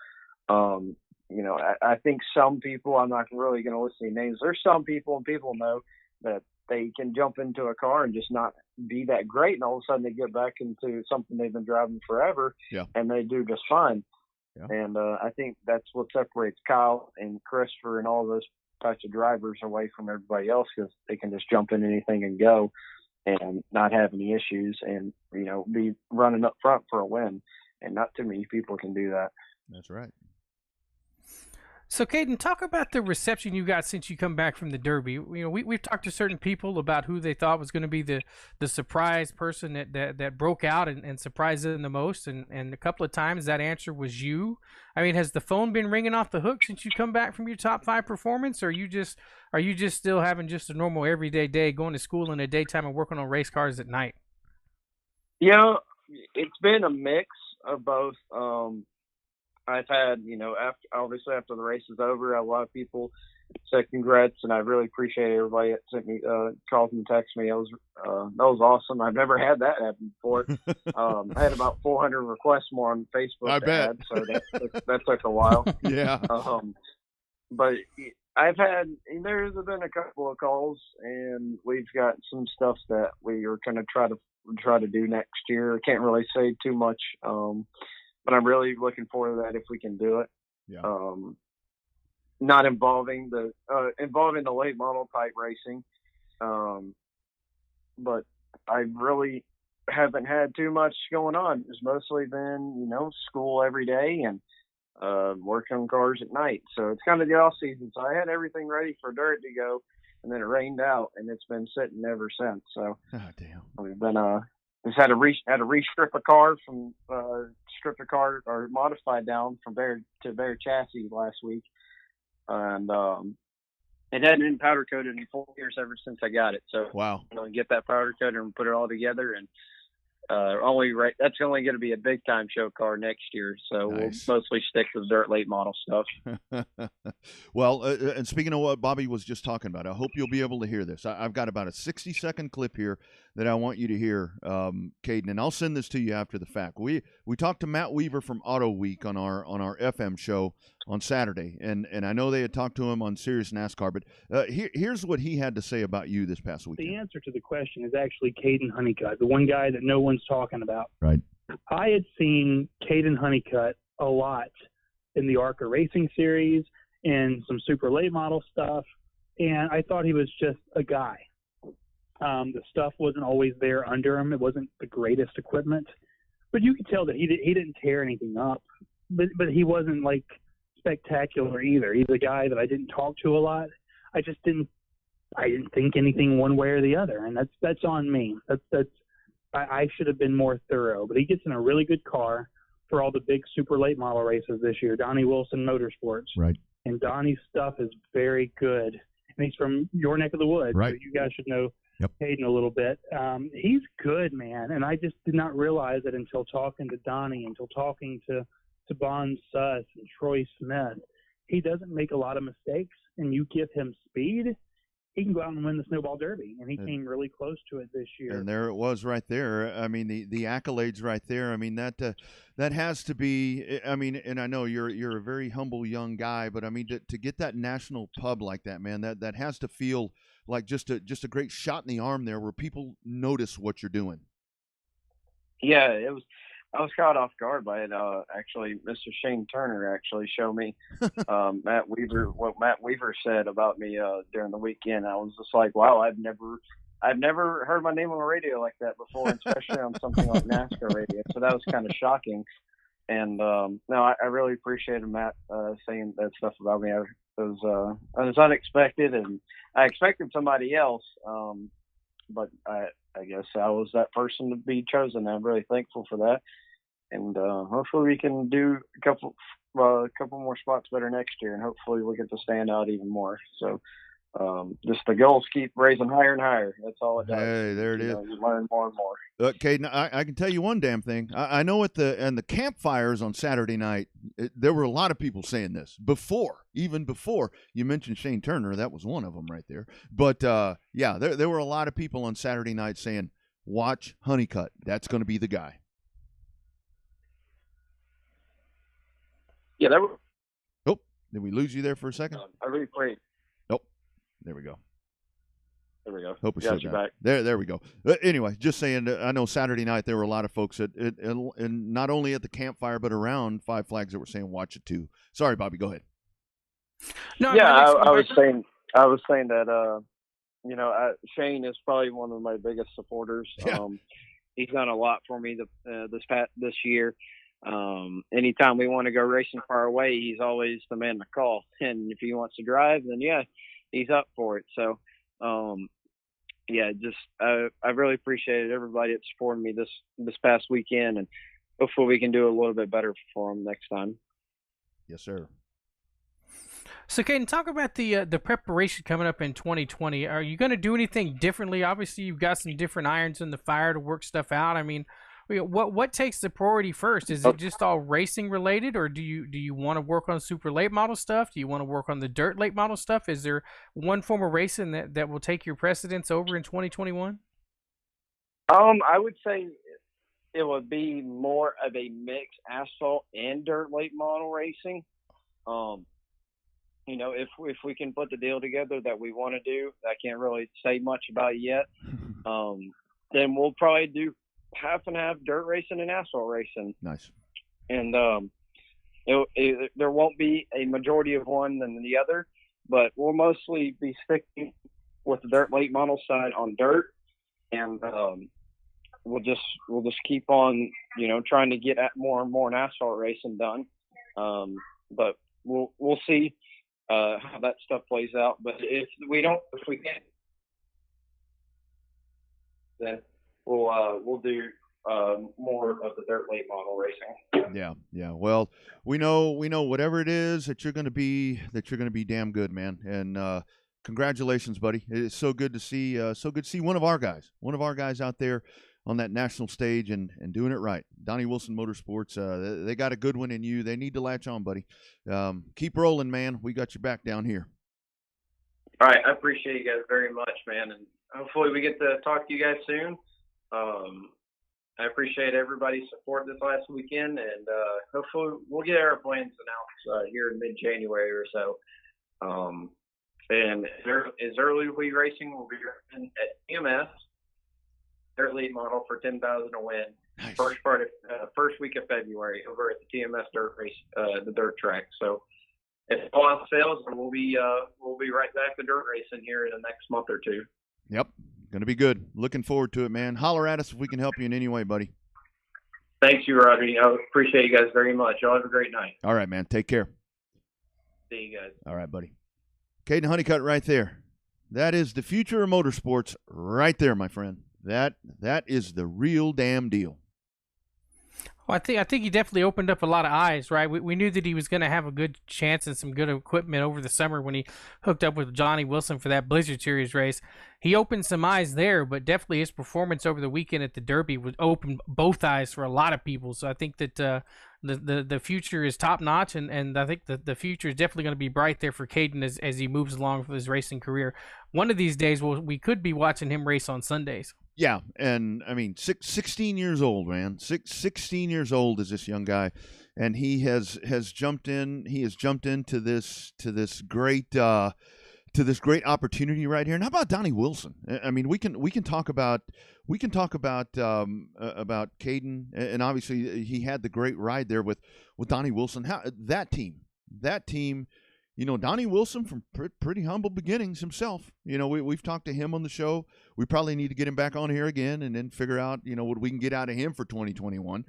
I think some people, I'm not really going to list any names, there's some people, and people know that they can jump into a car and just not be that great, and all of a sudden they get back into something they've been driving forever, and they do just fine. Yeah. And I think that's what separates Kyle and Christopher and all those types of drivers away from everybody else, because they can just jump in anything and go and not have any issues, and be running up front for a win. And not too many people can do that. That's right. So, Caden, talk about the reception you got since you come back from the Derby. We've talked to certain people about who they thought was going to be the surprise person that broke out and surprised them the most, and a couple of times that answer was you. I mean, has the phone been ringing off the hook since you come back from your top 5 performance, or are you just still having just a normal everyday day, going to school in the daytime and working on race cars at night? It's been a mix of both. I've had, after the race is over, a lot of people said congrats, and I really appreciate everybody that sent me, calls and texts me. That was awesome. I've never had that happen before. I had about 400 requests more on Facebook. I bet. So that took a while. Yeah. But there's been a couple of calls, and we've got some stuff that we are going to try to do next year. I can't really say too much. But I'm really looking forward to that if we can do it. Yeah. Not involving the late model type racing. But I really haven't had too much going on. It's mostly been, school every day and working on cars at night. So it's kind of the off season. So I had everything ready for dirt to go, and then it rained out, and it's been sitting ever since. So damn. We've been just had to restrip a car from or modified down from bare chassis last week, and it hadn't been powder coated in 4 years ever since I got it. So wow, get that powder coated and put it all together, and That's only going to be a big time show car next year, so Nice. we'll mostly stick to the dirt late model stuff. Well, and speaking of what Bobby was just talking about, I hope you'll be able to hear this. I've got about a 60-second clip here that I want you to hear, Caden, and I'll send this to you after the fact. We talked to Matt Weaver from Auto Week on our FM show on Saturday, and I know they had talked to him on Serious NASCAR, but here's what he had to say about you this past weekend. The answer to the question is actually Caden Honeycutt, the one guy that no one's talking about. Right. I had seen Caden Honeycutt a lot in the ARCA Racing Series and some super late model stuff, and I thought he was just a guy. The stuff wasn't always there under him. It wasn't the greatest equipment, but you could tell that he didn't tear anything up, but he wasn't like spectacular either. He's a guy that I didn't talk to a lot. I didn't think anything one way or the other, and that's on me. I should have been more thorough, but he gets in a really good car for all the big super late model races this year, Donnie Wilson Motorsports. Right. And Donnie's stuff is very good. And he's from your neck of the woods, right. So you guys should know Yep. Hayden a little bit. He's good, man, and I just did not realize it until talking to Donnie, until talking to Bon Suss and Troy Smith. He doesn't make a lot of mistakes, and you give him speed, he can go out and win the Snowball Derby, and he came really close to it this year. And there it was right there. I mean, the accolades right there. I mean, that has to be, I mean, and I know you're a very humble young guy, but I mean, to get that national pub like that, man, that has to feel like just a great shot in the arm there where people notice what you're doing. Yeah, I was caught off guard by it. Actually, Mr. Shane Turner actually showed me what Matt Weaver said about me during the weekend. I was just like, wow, I've never heard my name on the radio like that before, especially on something like NASCAR radio. So that was kind of shocking. And no, I really appreciated Matt saying that stuff about me. It was unexpected, and I expected somebody else, but I guess I was that person to be chosen. I'm really thankful for that, and hopefully we can do a couple more spots better next year, and hopefully we get to stand out even more. So just the goals keep raising higher and higher. That's all it does. Hey, there it is. You learn more and more. Caden, I can tell you one damn thing. I know at the campfires on Saturday night, there were a lot of people saying this even before you mentioned Shane Turner. That was one of them right there. But yeah, there were a lot of people on Saturday night saying, "Watch Honeycutt. That's going to be the guy." Yeah, that was. Oh, did we lose you there for a second? I really pray. Nope. There we go. There we go. Hope we got you back. There we go. Anyway, just saying, I know Saturday night there were a lot of folks and not only at the campfire but around Five Flags that were saying watch it too. Sorry, Bobby, go ahead. No, yeah, I was saying that Shane is probably one of my biggest supporters. Yeah. He's done a lot for me this year. Anytime we want to go racing far away, he's always the man to call. And if he wants to drive, then yeah, he's up for it. So. I really appreciated everybody that supported me this past weekend, and hopefully we can do a little bit better for them next time. Yes, sir. So, Caden, talk about the preparation coming up in 2020. Are you going to do anything differently? Obviously, you've got some different irons in the fire to work stuff out. I mean, what takes the priority first? Is it just all racing related, or do you want to work on super late model stuff? Do you want to work on the dirt late model stuff? Is there one form of racing that will take your precedence over in 2021? I would say it would be more of a mix asphalt and dirt late model racing. If we can put the deal together that we want to do, I can't really say much about yet. Then we'll probably do half and half dirt racing and asphalt racing. Nice. And there won't be a majority of one than the other, but we'll mostly be sticking with the dirt late model side on dirt, and we'll just keep on trying to get at more and more in asphalt racing done. But we'll see how that stuff plays out. But if we can't, then we'll do more of the dirt late model racing. Yeah. Well, we know whatever it is that you're going to be damn good, man. And congratulations, buddy. It's so good to see one of our guys out there on that national stage and doing it right. Donnie Wilson Motorsports, they got a good one in you. They need to latch on, buddy. Keep rolling, man. We got your back down here. All right, I appreciate you guys very much, man, and hopefully we get to talk to you guys soon. I appreciate everybody's support this last weekend, and hopefully we'll get our plans announced here in mid-January or so. And as early as we racing, we'll be racing at TMS, their lead model for 10,000 to win. Nice. First week of February over at the TMS dirt race, the dirt track. So if all else fails, we'll be right back to dirt racing here in the next month or two. Yep. Going to be good. Looking forward to it, man. Holler at us if we can help you in any way, buddy. Thanks, you, Rodney. I appreciate you guys very much. Y'all have a great night. All right, man. Take care. See you guys. All right, buddy. Caden Honeycutt right there. That is the future of motorsports right there, my friend. That is the real damn deal. Well, I think he definitely opened up a lot of eyes, right? We knew that he was going to have a good chance and some good equipment over the summer when he hooked up with Johnny Wilson for that Blizzard Series race. He opened some eyes there, but definitely his performance over the weekend at the Derby would open both eyes for a lot of people. So I think that the future is top notch, and I think the future is definitely going to be bright there for Caden as he moves along with his racing career. One of these days, we could be watching him race on Sundays. Yeah, and I mean, 16 years old, man. 16 years old is this young guy, and he has jumped in. He has jumped into this great opportunity right here. And how about Donnie Wilson? I mean, we can talk about Caden, and obviously he had the great ride there with Donnie Wilson. How that team. You know, Donnie Wilson from pretty humble beginnings himself. You know, we've talked to him on the show. We probably need to get him back on here again and then figure out, you know, what we can get out of him for 2021.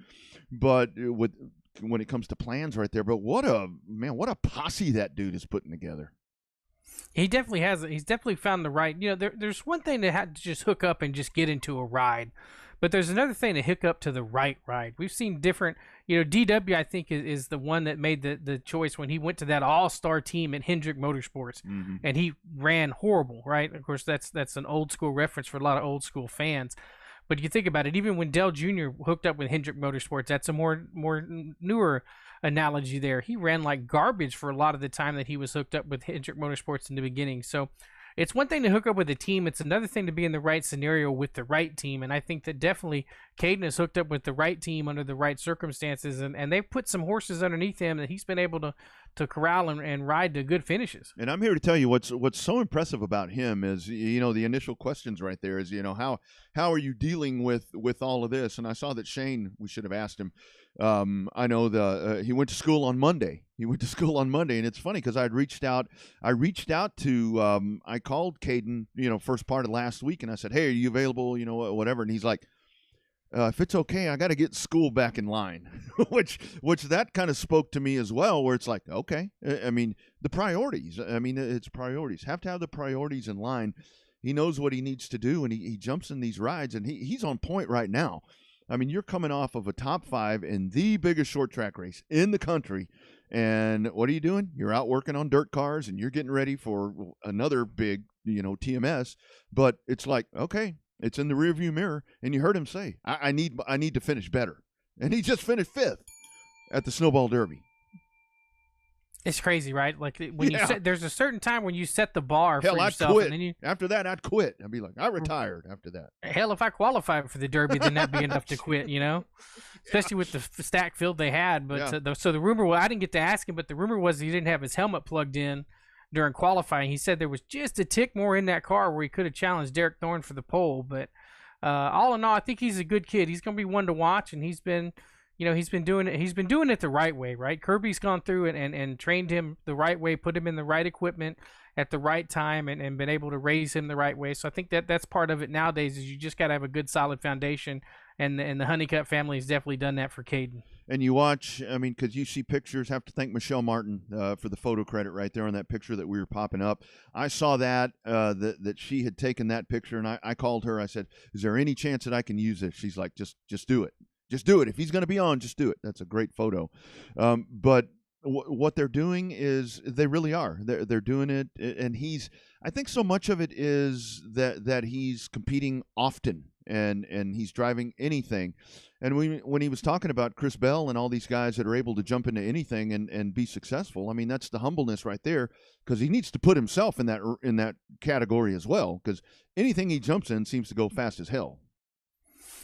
But when it comes to plans right there, but what a posse that dude is putting together. He definitely has. He's definitely found the right. You know, there's one thing to have to just hook up and just get into a ride, but there's another thing to hook up to the right ride. We've seen different. You know, DW I think is the one that made the choice when he went to that all-star team at Hendrick Motorsports, and he ran horrible. Right, of course that's an old school reference for a lot of old school fans. But you think about it, even when Dell Jr. hooked up with Hendrick Motorsports, that's a more newer analogy there. He ran like garbage for a lot of the time that he was hooked up with Hendrick Motorsports in the beginning. So it's one thing to hook up with a team. It's another thing to be in the right scenario with the right team. And I think that definitely Caden is hooked up with the right team under the right circumstances. And they've put some horses underneath him that he's been able to corral and ride to good finishes. And I'm here to tell you what's so impressive about him is, you know, the initial questions right there is, you know, how are you dealing with all of this? And I saw that Shane, we should have asked him. I know he went to school on Monday. And it's funny because I reached out to I called Caden, you know, first part of last week, and I said, hey, are you available? You know, whatever. And he's like, if it's okay, I got to get school back in line, which that kind of spoke to me as well, where it's like, okay, I mean, the priorities. I mean, it's priorities. Have to have the priorities in line. He knows what he needs to do, and he jumps in these rides, and he's on point right now. I mean, you're coming off of a top 5 in the biggest short track race in the country, and what are you doing? You're out working on dirt cars, and you're getting ready for another big, you know, TMS. But it's like, okay, it's in the rearview mirror, and you heard him say, I need to finish better. And he just finished 5th at the Snowball Derby. It's crazy, right? Like when you set, there's a certain time when you set the bar for yourself. I'd quit. And then After that, I'd quit. I'd be like, I retired after that. Hell, if I qualified for the Derby, then that'd be enough to quit, you know? Especially with the stack field they had. But so the rumor was, I didn't get to ask him, but the rumor was he didn't have his helmet plugged in during qualifying. He said there was just a tick more in that car where he could have challenged Derek Thorne for the pole. But all in all, I think he's a good kid. He's going to be one to watch, and he's been doing it. He's been doing it the right way, right? Kirby's gone through it and trained him the right way, put him in the right equipment at the right time, and been able to raise him the right way. So I think that's part of it nowadays. Is you just got to have a good, solid foundation, and the Honeycutt family has definitely done that for Caden. And you watch, I mean, because you see pictures. Have to thank Michelle Martin for the photo credit right there on that picture that we were popping up. I saw that she had taken that picture, and I called her. I said, "Is there any chance that I can use this?" She's like, "Just do it." Just do it. If he's going to be on, just do it. That's a great photo. But what they're doing is they really are. They're doing it, and I think so much of it is that he's competing often. and he's driving anything. And when he was talking about Chris Bell and all these guys that are able to jump into anything and be successful, I mean, that's the humbleness right there, because he needs to put himself in that category as well, because anything he jumps in seems to go fast as hell.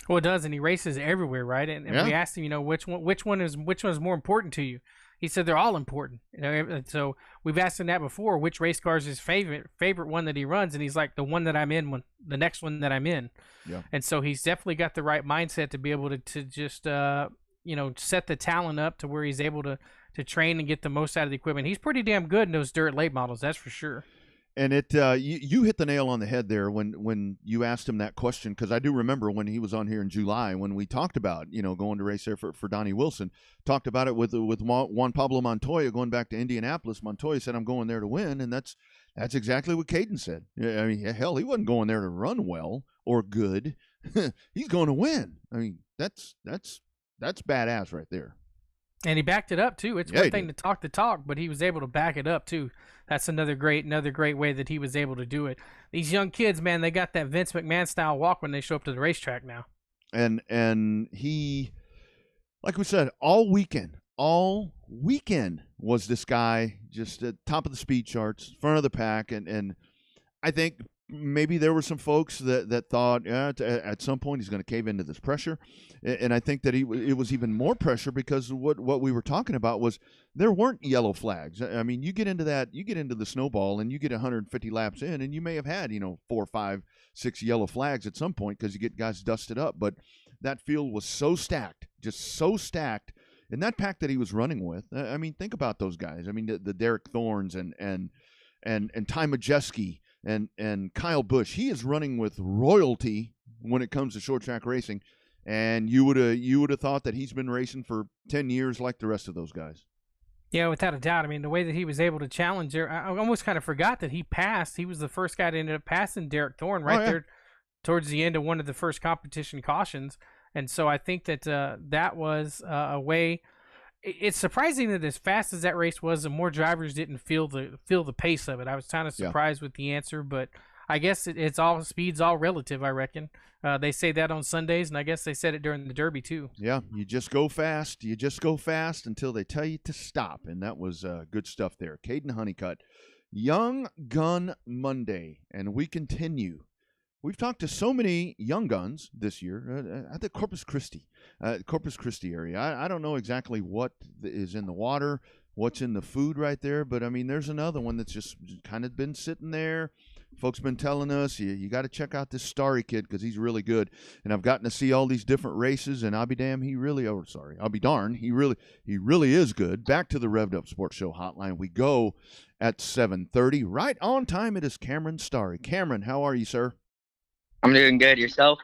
Well, it does, and he races everywhere, right? And Yeah. we asked him, which one is more important to you? He said they're all important. And so we've asked him that before. Which race car is his favorite one that he runs? And he's like, the one that I'm in, the next one that I'm in. Yeah. And so he's definitely got the right mindset to be able to just set the talent up to where he's able to train and get the most out of the equipment. He's pretty damn good in those dirt late models, that's for sure. And you hit the nail on the head there when you asked him that question, because I do remember when he was on here in July when we talked about going to race there for Donnie Wilson. Talked about it with Juan Pablo Montoya going back to Indianapolis. Montoya said, "I'm going there to win," and that's exactly what Caden said. I mean, hell, he wasn't going there to run well or good. He's going to win. I mean, that's badass right there. And he backed it up too. It's one thing to talk the talk, but he was able to back it up too. That's another great way that he was able to do it. These young kids, man, they got that Vince McMahon style walk when they show up to the racetrack now. And he, like we said, all weekend was this guy just at top of the speed charts, front of the pack, and I think maybe there were some folks that thought at some point he's going to cave into this pressure, and I think that it was even more pressure because what we were talking about was there weren't yellow flags. I mean, you get into the snowball and you get 150 laps in, and you may have had 4, 5, 6 yellow flags at some point because you get guys dusted up, but that field was so stacked, just so stacked. And that pack that he was running with, I mean, think about those guys. I mean, the Derek Thorns and Ty Majeski and Kyle Busch. He is running with royalty when it comes to short track racing, and you would have thought that he's been racing for 10 years like the rest of those guys. Yeah, without a doubt. I mean, the way that he was able to challenge there, I almost kind of forgot that he passed. He was the first guy to end up passing Derek Thorne there towards the end of one of the first competition cautions. And so I think that that was a way. It's surprising that as fast as that race was, the more drivers didn't feel the pace of it. I was kind of surprised with the answer, but I guess speed's all relative, I reckon. They say that on Sundays, and I guess they said it during the Derby too. Yeah, you just go fast. You just go fast until they tell you to stop, and that was good stuff there. Caden Honeycutt, Young Gun Monday, and we continue. We've talked to so many young guns this year at the Corpus Christi area. I don't know exactly what is in the water, what's in the food right there, but I mean, there's another one that's just kind of been sitting there. Folks been telling us you got to check out this Starry kid because he's really good, and I've gotten to see all these different races, and I'll be darned, he really is good. Back to the Revved Up Sports Show hotline we go at 7:30, right on time. It is Cameron Starry. Cameron, how are you, sir? I'm doing good. Yourself?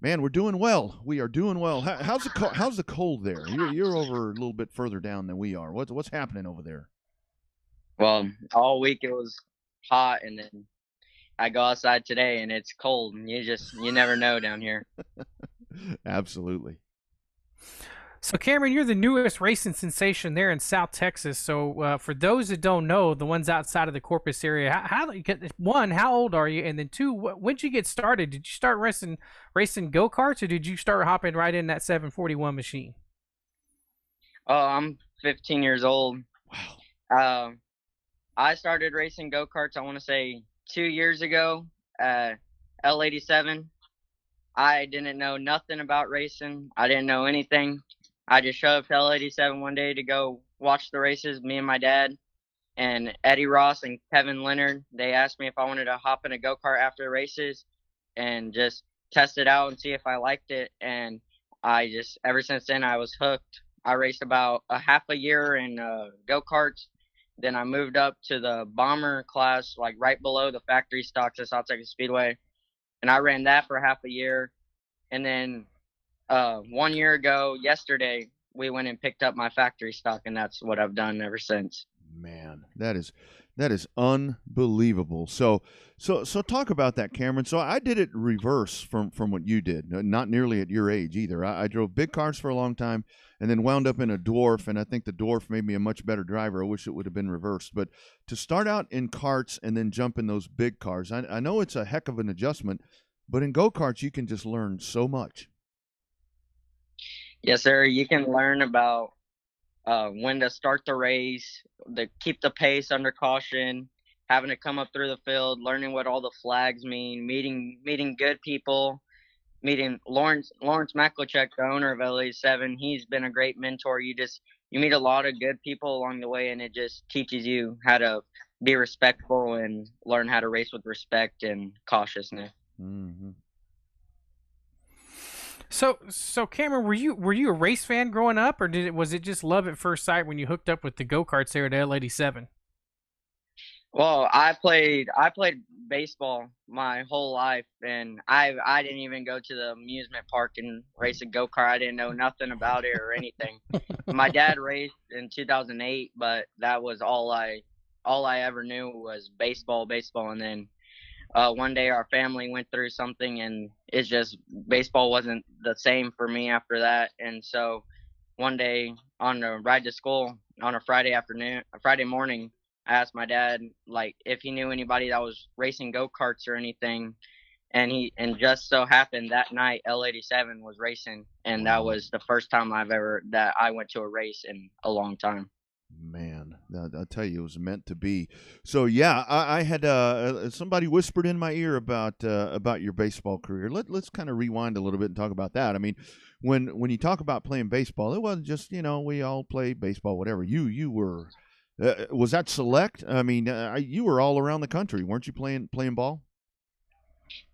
Man, we're doing well. We are doing well. How's the cold there? You're over a little bit further down than we are. What's happening over there? Well, all week it was hot, and then I go outside today and it's cold, and you never know down here. Absolutely. So, Cameron, you're the newest racing sensation there in South Texas. So, for those that don't know, the ones outside of the Corpus area, how old are you? And then two, when'd you get started? Did you start racing go-karts, or did you start hopping right in that 741 machine? Oh, I'm 15 years old. Wow. I started racing go-karts, I want to say 2 years ago at L87. I didn't know nothing about racing. I didn't know anything. I just showed up to L87 one day to go watch the races, me and my dad, and Eddie Ross and Kevin Leonard. They asked me if I wanted to hop in a go-kart after the races and just test it out and see if I liked it. And ever since then, I was hooked. I raced about a half a year in go-karts. Then I moved up to the bomber class, like right below the factory stocks at South Texas Speedway. And I ran that for half a year. And then 1 year ago, yesterday, we went and picked up my factory stock, and that's what I've done ever since. Man, that is unbelievable. So talk about that, Cameron. So I did it reverse from what you did. Not nearly at your age either. I drove big cars for a long time, and then wound up in a dwarf, and I think the dwarf made me a much better driver. I wish it would have been reversed. But to start out in karts and then jump in those big cars, I know it's a heck of an adjustment. But in go-karts, you can just learn so much. Yes, sir. You can learn about when to start the race, to keep the pace under caution, having to come up through the field, learning what all the flags mean, meeting good people, meeting Lawrence McClichek, the owner of LA7. He's been a great mentor. You meet a lot of good people along the way, and it just teaches you how to be respectful and learn how to race with respect and cautiousness. Mm-hmm. So Cameron, were you a race fan growing up, or was it just love at first sight when you hooked up with the go-karts there at L87? Well, I played baseball my whole life, and I didn't even go to the amusement park and race a go-kart. I didn't know nothing about it or anything. My dad raced in 2008, but that was all I ever knew was baseball, and then one day our family went through something, and it's just baseball wasn't the same for me after that. And so one day on the ride to school on a Friday morning, I asked my dad like if he knew anybody that was racing go-karts or anything. And just so happened that night L87 was racing, and that was the first time that I went to a race in a long time. Man, I'll tell you, it was meant to be. So yeah, I had somebody whispered in my ear about your baseball career. Let's kind of rewind a little bit and talk about that. I mean, when you talk about playing baseball, it wasn't just we all play baseball, whatever. You were was that select? I mean, you were all around the country, weren't you playing ball?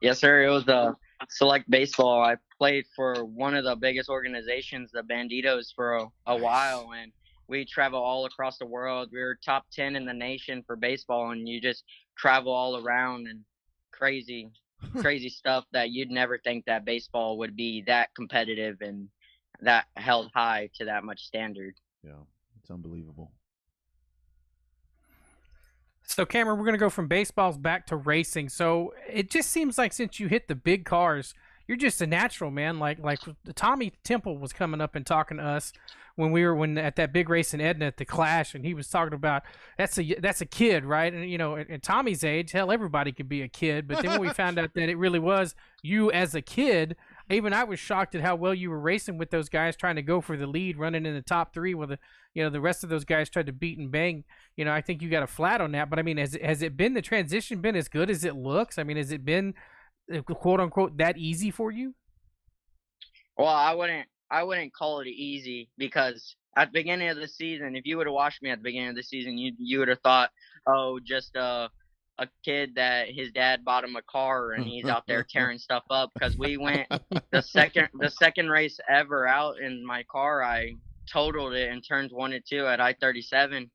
Yes, sir. It was select baseball. I played for one of the biggest organizations, the Banditos, for a while, and we travel all across the world. We were top 10 in the nation for baseball, and you just travel all around and crazy, crazy stuff that you'd never think that baseball would be that competitive and that held high to that much standard. Yeah, it's unbelievable. So Cameron, we're gonna go from baseballs back to racing. So it just seems like since you hit the big cars, you're just a natural, man. Like Tommy Temple was coming up and talking to us when at that big race in Edna at the Clash, and he was talking about that's a kid, right? And at Tommy's age, hell, everybody could be a kid. But then when we found out that it really was you as a kid, even I was shocked at how well you were racing with those guys trying to go for the lead, running in the top three, with the rest of those guys tried to beat and bang. I think you got a flat on that. But I mean, has it been the transition been as good as it looks? I mean, has it been quote unquote that easy for you? Well, I wouldn't call it easy, because at the beginning of the season, if you would have watched me at the beginning of the season, you would have thought, oh, just a kid that his dad bought him a car and he's out there tearing stuff up. Because we went the second race ever out in my car, I totaled it in turns 1 and 2 at I-37.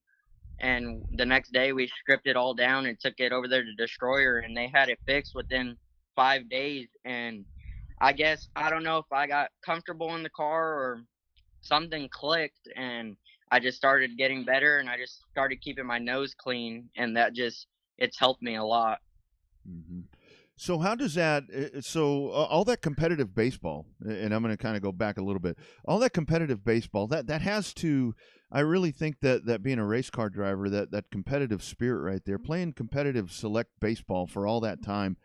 And the next day we stripped it all down and took it over there to Destroyer, and they had it fixed within 5 days. And I guess, I don't know if I got comfortable in the car or something clicked, and I just started getting better, and I just started keeping my nose clean, and it's helped me a lot. Mm-hmm. So how does that? So all that competitive baseball, and I'm going to kind of go back a little bit. All that competitive baseball that has to. I really think that being a race car driver, that competitive spirit right there, playing competitive select baseball for all that time,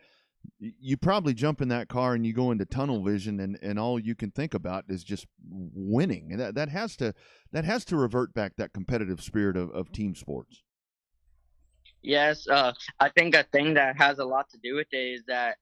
you probably jump in that car and you go into tunnel vision, and all you can think about is just winning. And that has to revert back that competitive spirit of team sports. Yes, I think a thing that has a lot to do with it is that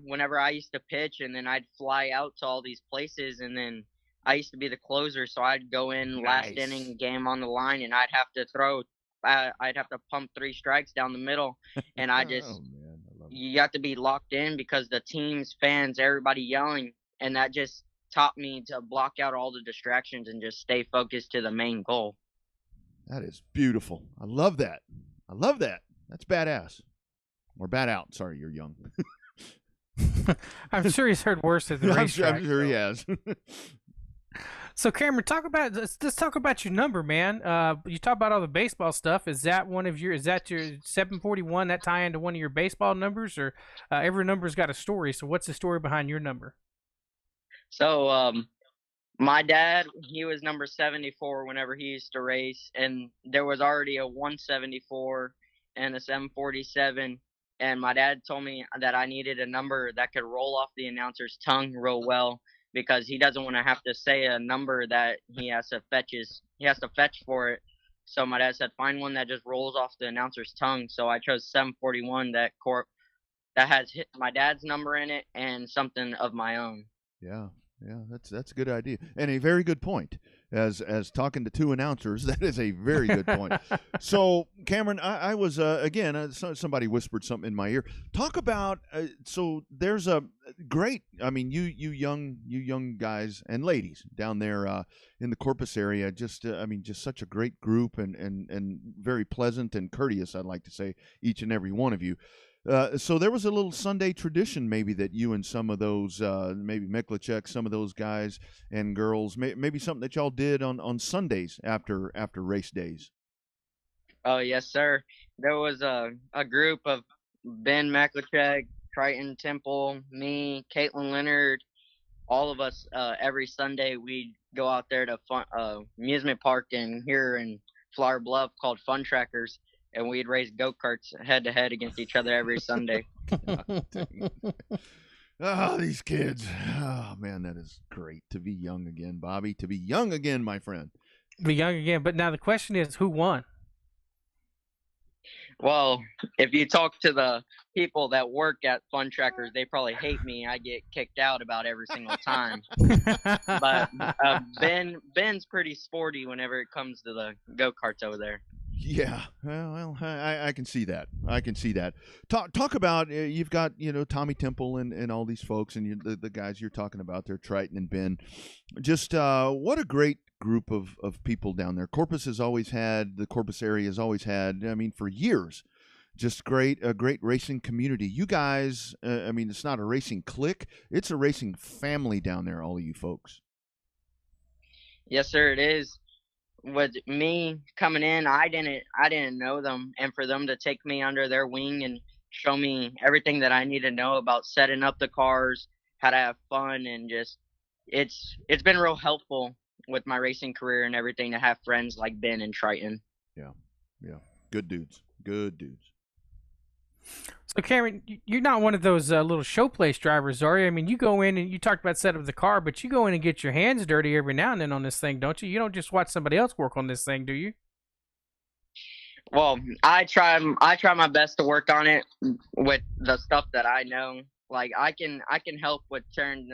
whenever I used to pitch, and then I'd fly out to all these places, and then I used to be the closer, so I'd go in last inning, game on the line, and I'd have to pump 3 strikes down the middle, and I just Oh, man, I love it. you have to be locked in because the team's fans, everybody yelling, and that just taught me to block out all the distractions and just stay focused to the main goal. That is beautiful. I love that. That's badass. Or bad out. Sorry, you're young. I'm sure he's heard worse at the racetrack. I'm sure he has. So Cameron, let's talk about your number, man. You talk about all the baseball stuff. Is that your 741? That tie into one of your baseball numbers, or every number's got a story? So what's the story behind your number? So my dad, he was number 74 whenever he used to race, and there was already a 174 and a 747 and my dad told me that I needed a number that could roll off the announcer's tongue real well because he doesn't want to have to say a number that he has to fetch for it. So my dad said, find one that just rolls off the announcer's tongue. So I chose 741 that has my dad's number in it and something of my own. Yeah, that's a good idea and a very good point. As talking to two announcers, that is a very good point. So, Cameron, I was again. Somebody whispered something in my ear. Talk about so there's a great. I mean, you young guys and ladies down there in the Corpus area. Just I mean, just such a great group and very pleasant and courteous. I'd like to say each and every one of you. So there was a little Sunday tradition maybe that you and some of those, maybe Miklicek, some of those guys and girls, maybe something that y'all did on Sundays after race days. Oh, yes, sir. There was a group of Ben Miklicek, Triton Temple, me, Caitlin Leonard, all of us. Every Sunday we'd go out there to amusement park here in Flower Bluff called Fun Trackers. And we'd race go-karts head-to-head against each other every Sunday. Oh, these kids. Oh, man, that is great to be young again, Bobby. To be young again, my friend. Be young again. But now the question is, who won? Well, if you talk to the people that work at Fun Trackers, they probably hate me. I get kicked out about every single time. But Ben's pretty sporty whenever it comes to the go-karts over there. Yeah, well, I can see that. I can see that. Talk about you've got Tommy Temple and all these folks and the guys you're talking about there, Triton and Ben. Just what a great group of people down there. The Corpus area has always had. I mean, for years, just a great racing community. You guys, I mean, it's not a racing clique; it's a racing family down there. All of you folks. Yes, sir, it is. With me coming in, I didn't know them, and for them to take me under their wing and show me everything that I need to know about setting up the cars, how to have fun, and just it's been real helpful with my racing career and everything to have friends like Ben and Triton. Yeah, good dudes. So, Cameron, you're not one of those little show place drivers, are you? I mean, you go in and you talked about setting up the car, but you go in and get your hands dirty every now and then on this thing, don't you? You don't just watch somebody else work on this thing, do you? Well, I try my best to work on it with the stuff that I know. Like I can help with tearing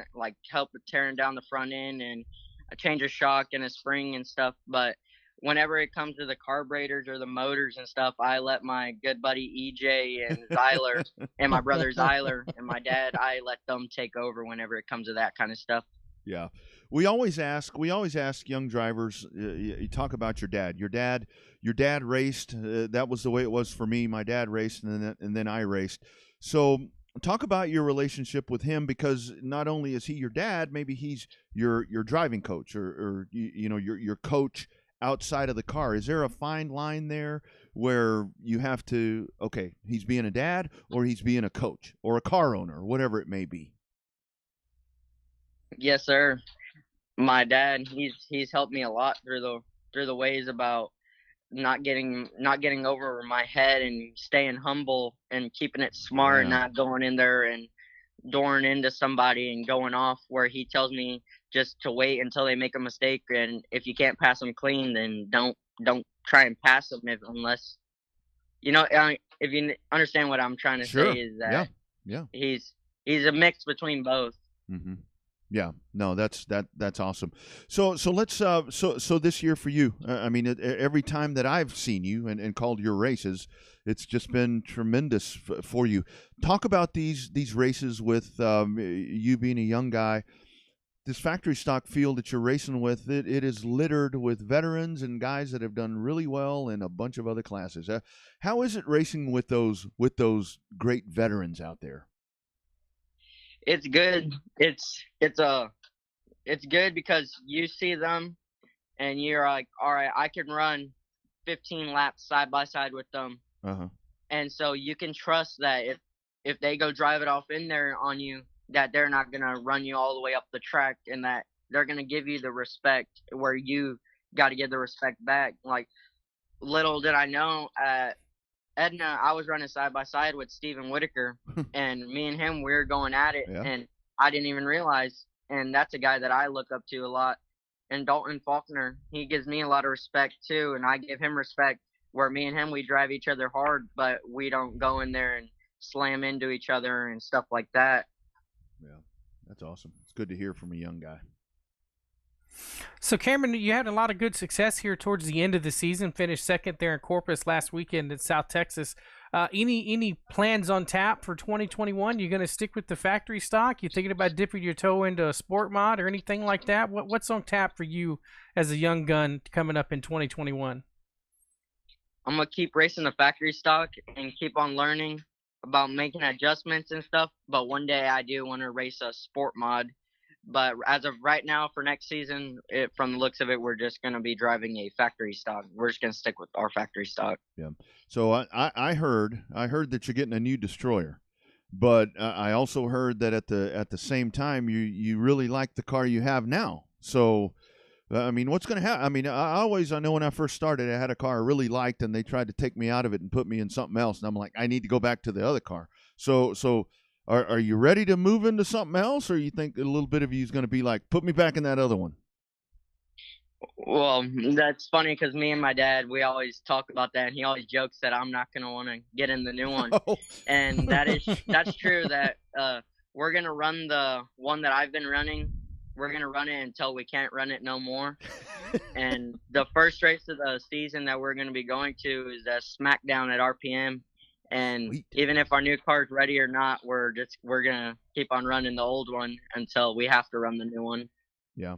down the front end and change a shock and a spring and stuff, but whenever it comes to the carburetors or the motors and stuff, I let my good buddy EJ and Zyler and my brother Zyler and my dad, I let them take over whenever it comes to that kind of stuff. Yeah. We always ask young drivers, you talk about your dad. Your dad raced. That was the way it was for me. My dad raced and then I raced. So talk about your relationship with him, because not only is he your dad, maybe he's your driving coach or your coach outside of the car. Is there a fine line there where you have to, okay, he's being a dad or he's being a coach or a car owner, whatever it may be? Yes, sir. My dad, he's helped me a lot through the ways about not getting over my head and staying humble and keeping it smart, and not going in there and dooring into somebody and going off, where he tells me just to wait until they make a mistake, and if you can't pass them clean, then don't try and pass them unless if you understand what I'm trying to say is that he's a mix between both. Mm-hmm. Yeah, no, that's awesome. So let's so this year for you, I mean, every time that I've seen you and called your races, it's just been tremendous for you. Talk about these races with you being a young guy. This factory stock field that you're racing with, it is littered with veterans and guys that have done really well in a bunch of other classes. How is it racing with those great veterans out there? It's good. It's good because you see them and you're like, all right, I can run 15 laps side by side with them. Uh-huh. And so you can trust that if they go drive it off in there on you, that they're not going to run you all the way up the track, and that they're going to give you the respect where you got to give the respect back. Like, little did I know, Edna, I was running side by side with Steven Whitaker, and me and him, we were going at it, Yeah. and I didn't even realize. And that's a guy that I look up to a lot. And Dalton Faulkner, he gives me a lot of respect too, and I give him respect. Where me and him, we drive each other hard, but we don't go in there and slam into each other and stuff like that. Yeah, that's awesome. It's good to hear from a young guy. So, Cameron, you had a lot of good success here towards the end of the season. Finished second there in Corpus last weekend in South Texas. Any plans on tap for 2021? You going to stick with the factory stock? You thinking about dipping your toe into a sport mod or anything like that? What's on tap for you as a young gun coming up in 2021? I'm gonna keep racing the factory stock and keep on learning about making adjustments and stuff. But one day I do want to race a sport mod. But as of right now, for next season, from the looks of it, we're just going to be driving a factory stock. We're just going to stick with our factory stock. Yeah. So I heard that you're getting a new destroyer, but I also heard that at the same time you really like the car you have now. So I mean, what's going to happen? I mean, I know when I first started, I had a car I really liked, and they tried to take me out of it and put me in something else, and I'm like, I need to go back to the other car. So. Are you ready to move into something else, or you think a little bit of you is going to be like, put me back in that other one? Well, that's funny because me and my dad, we always talk about that, and he always jokes that I'm not going to want to get in the new one. Oh. And that's true that we're going to run the one that I've been running. We're going to run it until we can't run it no more. And the first race of the season that we're going to be going to is a SmackDown at RPM. And Sweet. even if our new car's ready or not, we're gonna keep on running the old one until we have to run the new one. Yeah,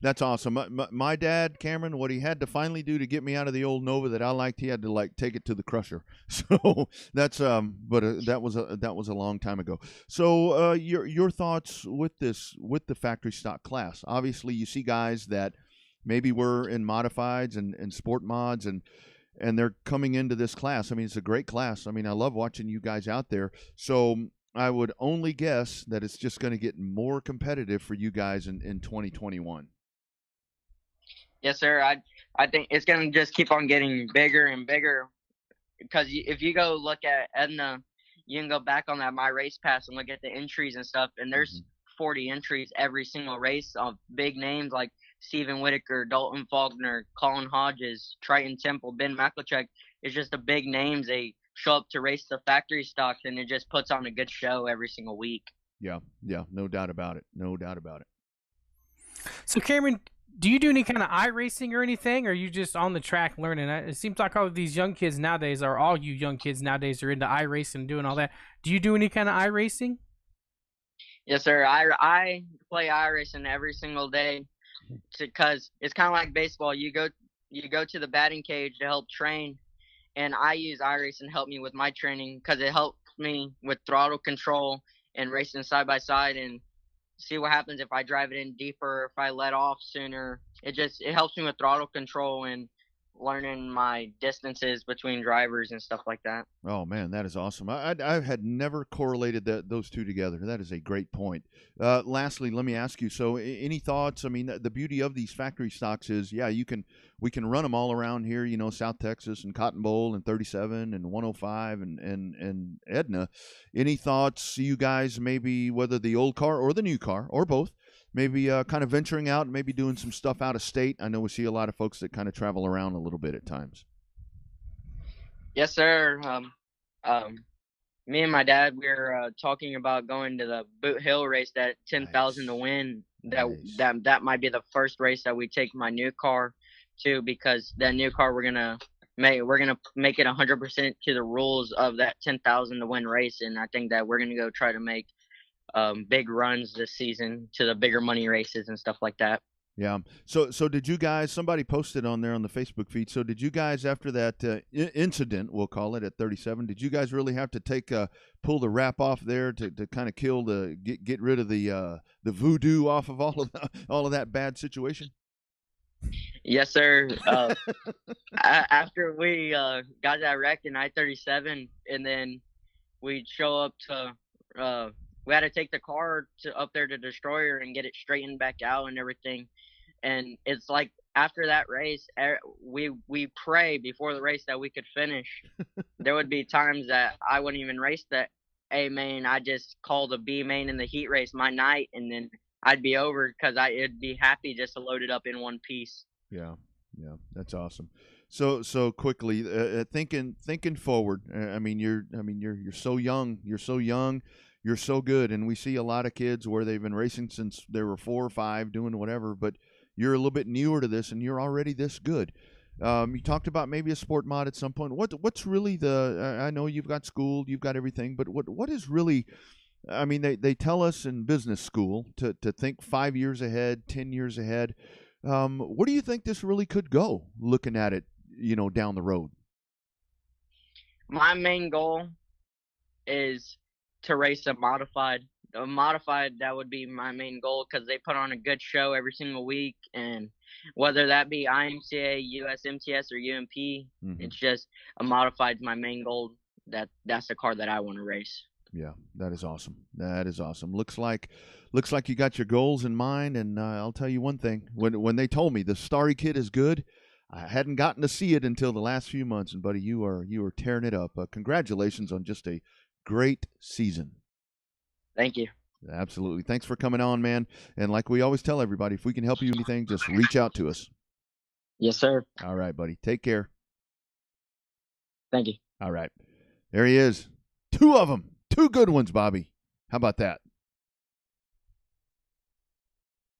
that's awesome. My dad, Cameron, what he had to finally do to get me out of the old Nova that I liked, he had to like take it to the crusher. So that's but that was a long time ago. So your thoughts with the factory stock class? Obviously, you see guys that maybe were in modifieds and sport mods and they're coming into this class. I mean, it's a great class. I mean, I love watching you guys out there. So I would only guess that it's just going to get more competitive for you guys in 2021. Yes, sir. I think it's going to just keep on getting bigger and bigger because if you go look at Edna, you can go back on that My Race Pass and look at the entries and stuff, and there's 40 entries every single race of big names like Steven Whitaker, Dalton Faulkner, Colin Hodges, Triton Temple, Ben McElchuk. It's just the big names. They show up to race the factory stocks, and it just puts on a good show every single week. Yeah, no doubt about it. So, Cameron, do you do any kind of iRacing or anything, or are you just on the track learning? It seems like all these young kids nowadays, or all you young kids nowadays, are into iRacing and doing all that. Do you do any kind of iRacing? Yes, sir. I play iRacing every single day because it's kind of like baseball. You go to the batting cage to help train, and I use iRacing to help me with my training because it helps me with throttle control and racing side by side and see what happens if I drive it in deeper, if I let off sooner. It helps me with throttle control and learning my distances between drivers and stuff like that. Oh man, that is awesome. I had never correlated those two together. That is a great point. Lastly, let me ask you. So, any thoughts? I mean, the beauty of these factory stocks is, we can run them all around here. You know, South Texas and Cotton Bowl and 37 and 105 and Edna. Any thoughts, you guys? Maybe whether the old car or the new car or both. Maybe kind of venturing out, maybe doing some stuff out of state. I know we see a lot of folks that kind of travel around a little bit at times. Yes, sir. Me and my dad, we're talking about going to the Boot Hill race, that 10,000 to win. That might be the first race that we take my new car to, because that new car we're gonna make it 100% to the rules of that 10,000 to win race, and I think that we're gonna go try to make big runs this season to the bigger money races and stuff like that. Yeah. So did you guys, somebody posted on there on the Facebook feed, so did you guys, after that incident, we'll call it, at 37, did you guys really have to pull the wrap off there to kind of get rid of the voodoo off of all of that bad situation? Yes, sir. After we got that wreck in I-37, and then we'd show up to we had to take the car up there to Destroyer and get it straightened back out and everything. And it's like after that race, we pray before the race that we could finish. There would be times that I wouldn't even race the A main. I just call the B main in the heat race my night, and then I'd be over because I'd be happy just to load it up in one piece. Yeah, that's awesome. So quickly, thinking forward. I mean, you're so young. You're so young. You're so good, and we see a lot of kids where they've been racing since they were 4 or 5, doing whatever. But you're a little bit newer to this, and you're already this good. You talked about maybe a sport mod at some point. What's really the? I know you've got school, you've got everything, but what is really? I mean, they tell us in business school to think 5 years ahead, 10 years ahead. Where do you think this really could go? Looking at it, down the road. My main goal is to race a modified. A modified, that would be my main goal because they put on a good show every single week, and whether that be IMCA, USMTS, or UMP, it's just a modified. My main goal. That's the car that I want to race. Yeah, that is awesome. That is awesome. Looks like you got your goals in mind, and I'll tell you one thing. When they told me the Starry kid is good, I hadn't gotten to see it until the last few months, and buddy, you are tearing it up. Congratulations on just a great season. Thank you. Absolutely. Thanks for coming on, man. And like we always tell everybody, if we can help you anything, just reach out to us. Yes, sir. All right, buddy. Take care. Thank you. All right. There he is. 2 of them. 2 good ones, Bobby. How about that?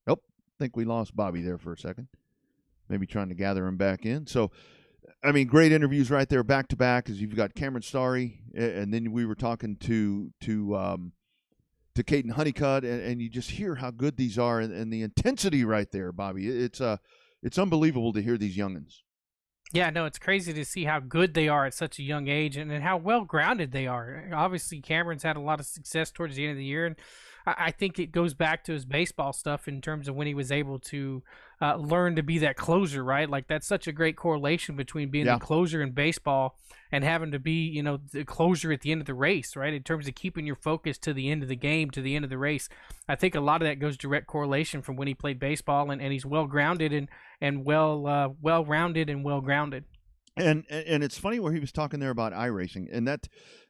Oh, I think we lost Bobby there for a second. Maybe trying to gather him back in. So, I mean, great interviews right there, back to back. As you've got Cameron Starry, and then we were talking to Caden Honeycutt, and you just hear how good these are, and the intensity right there, Bobby. It's unbelievable to hear these youngins. Yeah, no, it's crazy to see how good they are at such a young age and how well-grounded they are. Obviously, Cameron's had a lot of success towards the end of the year, and I think it goes back to his baseball stuff in terms of when he was able to learn to be that closer, right? Like, that's such a great correlation between being the closer in baseball and having to be, the closer at the end of the race, right? In terms of keeping your focus to the end of the game, to the end of the race. I think a lot of that goes direct correlation from when he played baseball, and he's well-grounded and well-rounded and well-grounded. And it's funny where he was talking there about iRacing, and that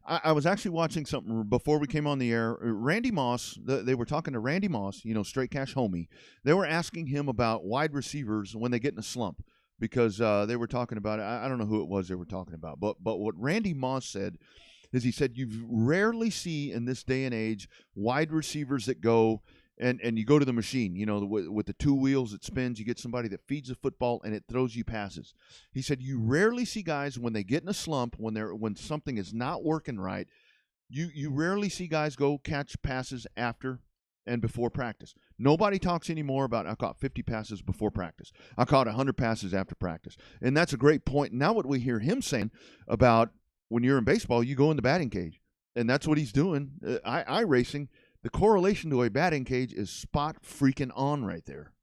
I was actually watching something before we came on the air. Randy Moss, they were talking to Randy Moss, Straight Cash homie. They were asking him about wide receivers when they get in a slump because they were talking about, I don't know who it was they were talking about, but what Randy Moss said is he said you rarely see in this day and age wide receivers that go and you go to the machine, with the 2 wheels it spins, you get somebody that feeds the football and it throws you passes. He said you rarely see guys when they get in a slump, when something is not working right, you rarely see guys go catch passes after and before practice. Nobody talks anymore about I caught 50 passes before practice. I caught 100 passes after practice. And that's a great point. Now what we hear him saying about when you're in baseball, you go in the batting cage. And that's what he's doing. iRacing, the correlation to a batting cage is spot freaking on right there.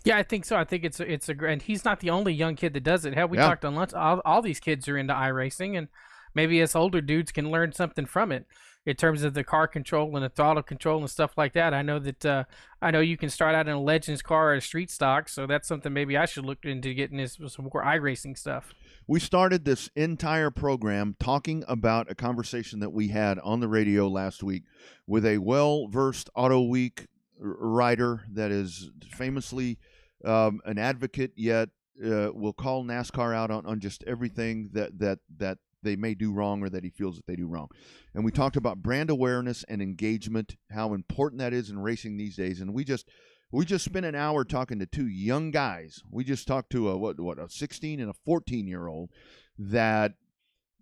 Yeah, I think so. I think it's a great, and he's not the only young kid that does it. Hell, we talked on lunch. All these kids are into iRacing, and maybe us older dudes can learn something from it in terms of the car control and the throttle control and stuff like that. I know that I know you can start out in a Legends car or a street stock, so that's something maybe I should look into getting some more iRacing stuff. We started this entire program talking about a conversation that we had on the radio last week with a well-versed Auto Week rider that is famously an advocate, yet will call NASCAR out on just everything that they may do wrong or that he feels that they do wrong. And we talked about brand awareness and engagement, how important that is in racing these days. And we just spent an hour talking to 2 young guys. We just talked to a 16 and a 14-year-old that,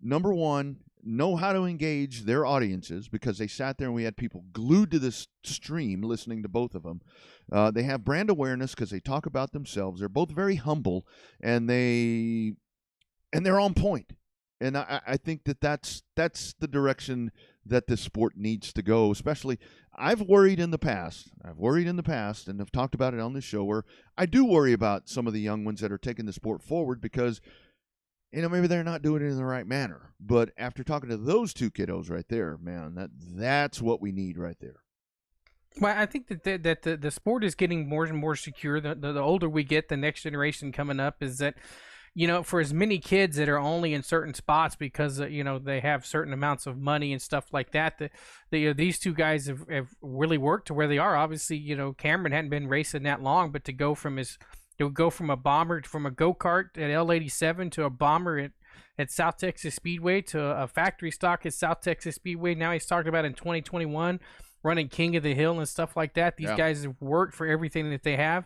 number one, know how to engage their audiences because they sat there and we had people glued to this stream listening to both of them. They have brand awareness because they talk about themselves. They're both very humble, and they're on point. And I think that's the direction that this sport needs to go. Especially, I've worried in the past, and have talked about it on this show, where I do worry about some of the young ones that are taking the sport forward because, maybe they're not doing it in the right manner. But after talking to those 2 kiddos right there, man, that's what we need right there. Well, I think that the sport is getting more and more secure. The older we get, the next generation coming up is that, for as many kids that are only in certain spots because they have certain amounts of money and stuff like that. These two guys have really worked to where they are. Obviously, Cameron hadn't been racing that long, but to go from a bomber from a go kart at L87 to a bomber at South Texas Speedway to a factory stock at South Texas Speedway. Now he's talking about in 2021 running King of the Hill and stuff like that. These guys have worked for everything that they have.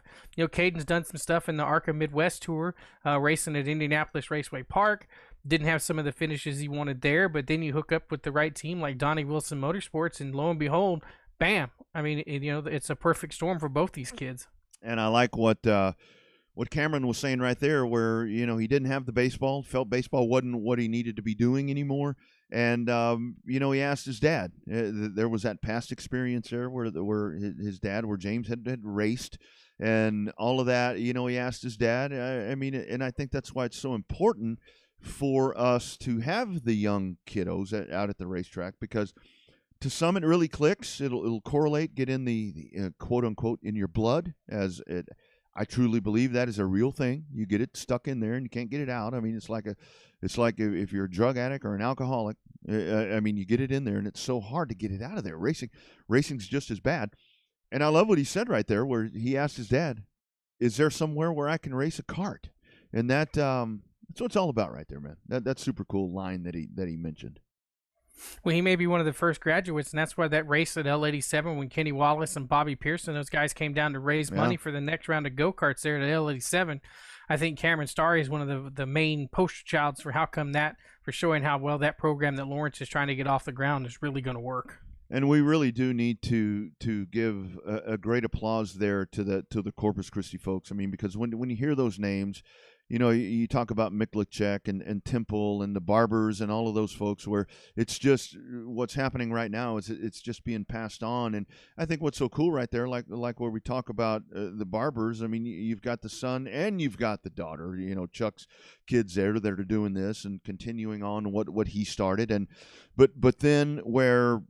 Caden's done some stuff in the ARCA Midwest Tour, racing at Indianapolis Raceway Park. Didn't have some of the finishes he wanted there, but then you hook up with the right team like Donnie Wilson Motorsports, and lo and behold, bam! I mean, it's a perfect storm for both these kids. And I like what Cameron was saying right there, where he didn't have the baseball, felt baseball wasn't what he needed to be doing anymore. And, he asked his dad. There was that past experience there where his dad, where James had raced and all of that. He asked his dad. I mean, and I think that's why it's so important for us to have the young kiddos out at the racetrack, because to some it really clicks. It'll correlate, get in the quote unquote in your blood, as it. I truly believe that is a real thing. You get it stuck in there and you can't get it out. I mean, it's like if you're a drug addict or an alcoholic. I mean, you get it in there and it's so hard to get it out of there. Racing's just as bad. And I love what he said right there, where he asked his dad, "Is there somewhere where I can race a kart?" And that's what it's all about right there, man. That's super cool line that he mentioned. Well, he may be one of the first graduates, and that's why that race at L87 when Kenny Wallace and Bobby Pearson, those guys came down to raise money for the next round of go-karts there at L87. I think Cameron Starry is one of the main poster childs for for showing how well that program that Lawrence is trying to get off the ground is really going to work. And we really do need to give a great applause there to the Corpus Christi folks. I mean, because when you hear those names, you talk about Miklicek and Temple and the Barbers and all of those folks, where it's just what's happening right now is it's just being passed on. And I think what's so cool right there, like where we talk about the Barbers, I mean, you've got the son and you've got the daughter, Chuck's kids there that are doing this and continuing on what he started. But then where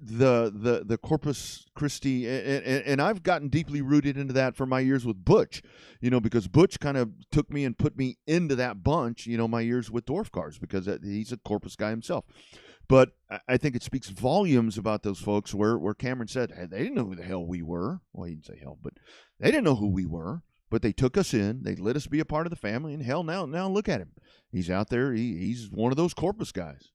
the Corpus Christi, and I've gotten deeply rooted into that for my years with Butch, because Butch kind of took me and put me into that bunch, my years with Dwarf Cars, because he's a Corpus guy himself. But I think it speaks volumes about those folks where Cameron said, hey, they didn't know who the hell we were. Well, he didn't say hell, but they didn't know who we were. But they took us in. They let us be a part of the family. And hell, now look at him. He's out there. He's one of those Corpus guys.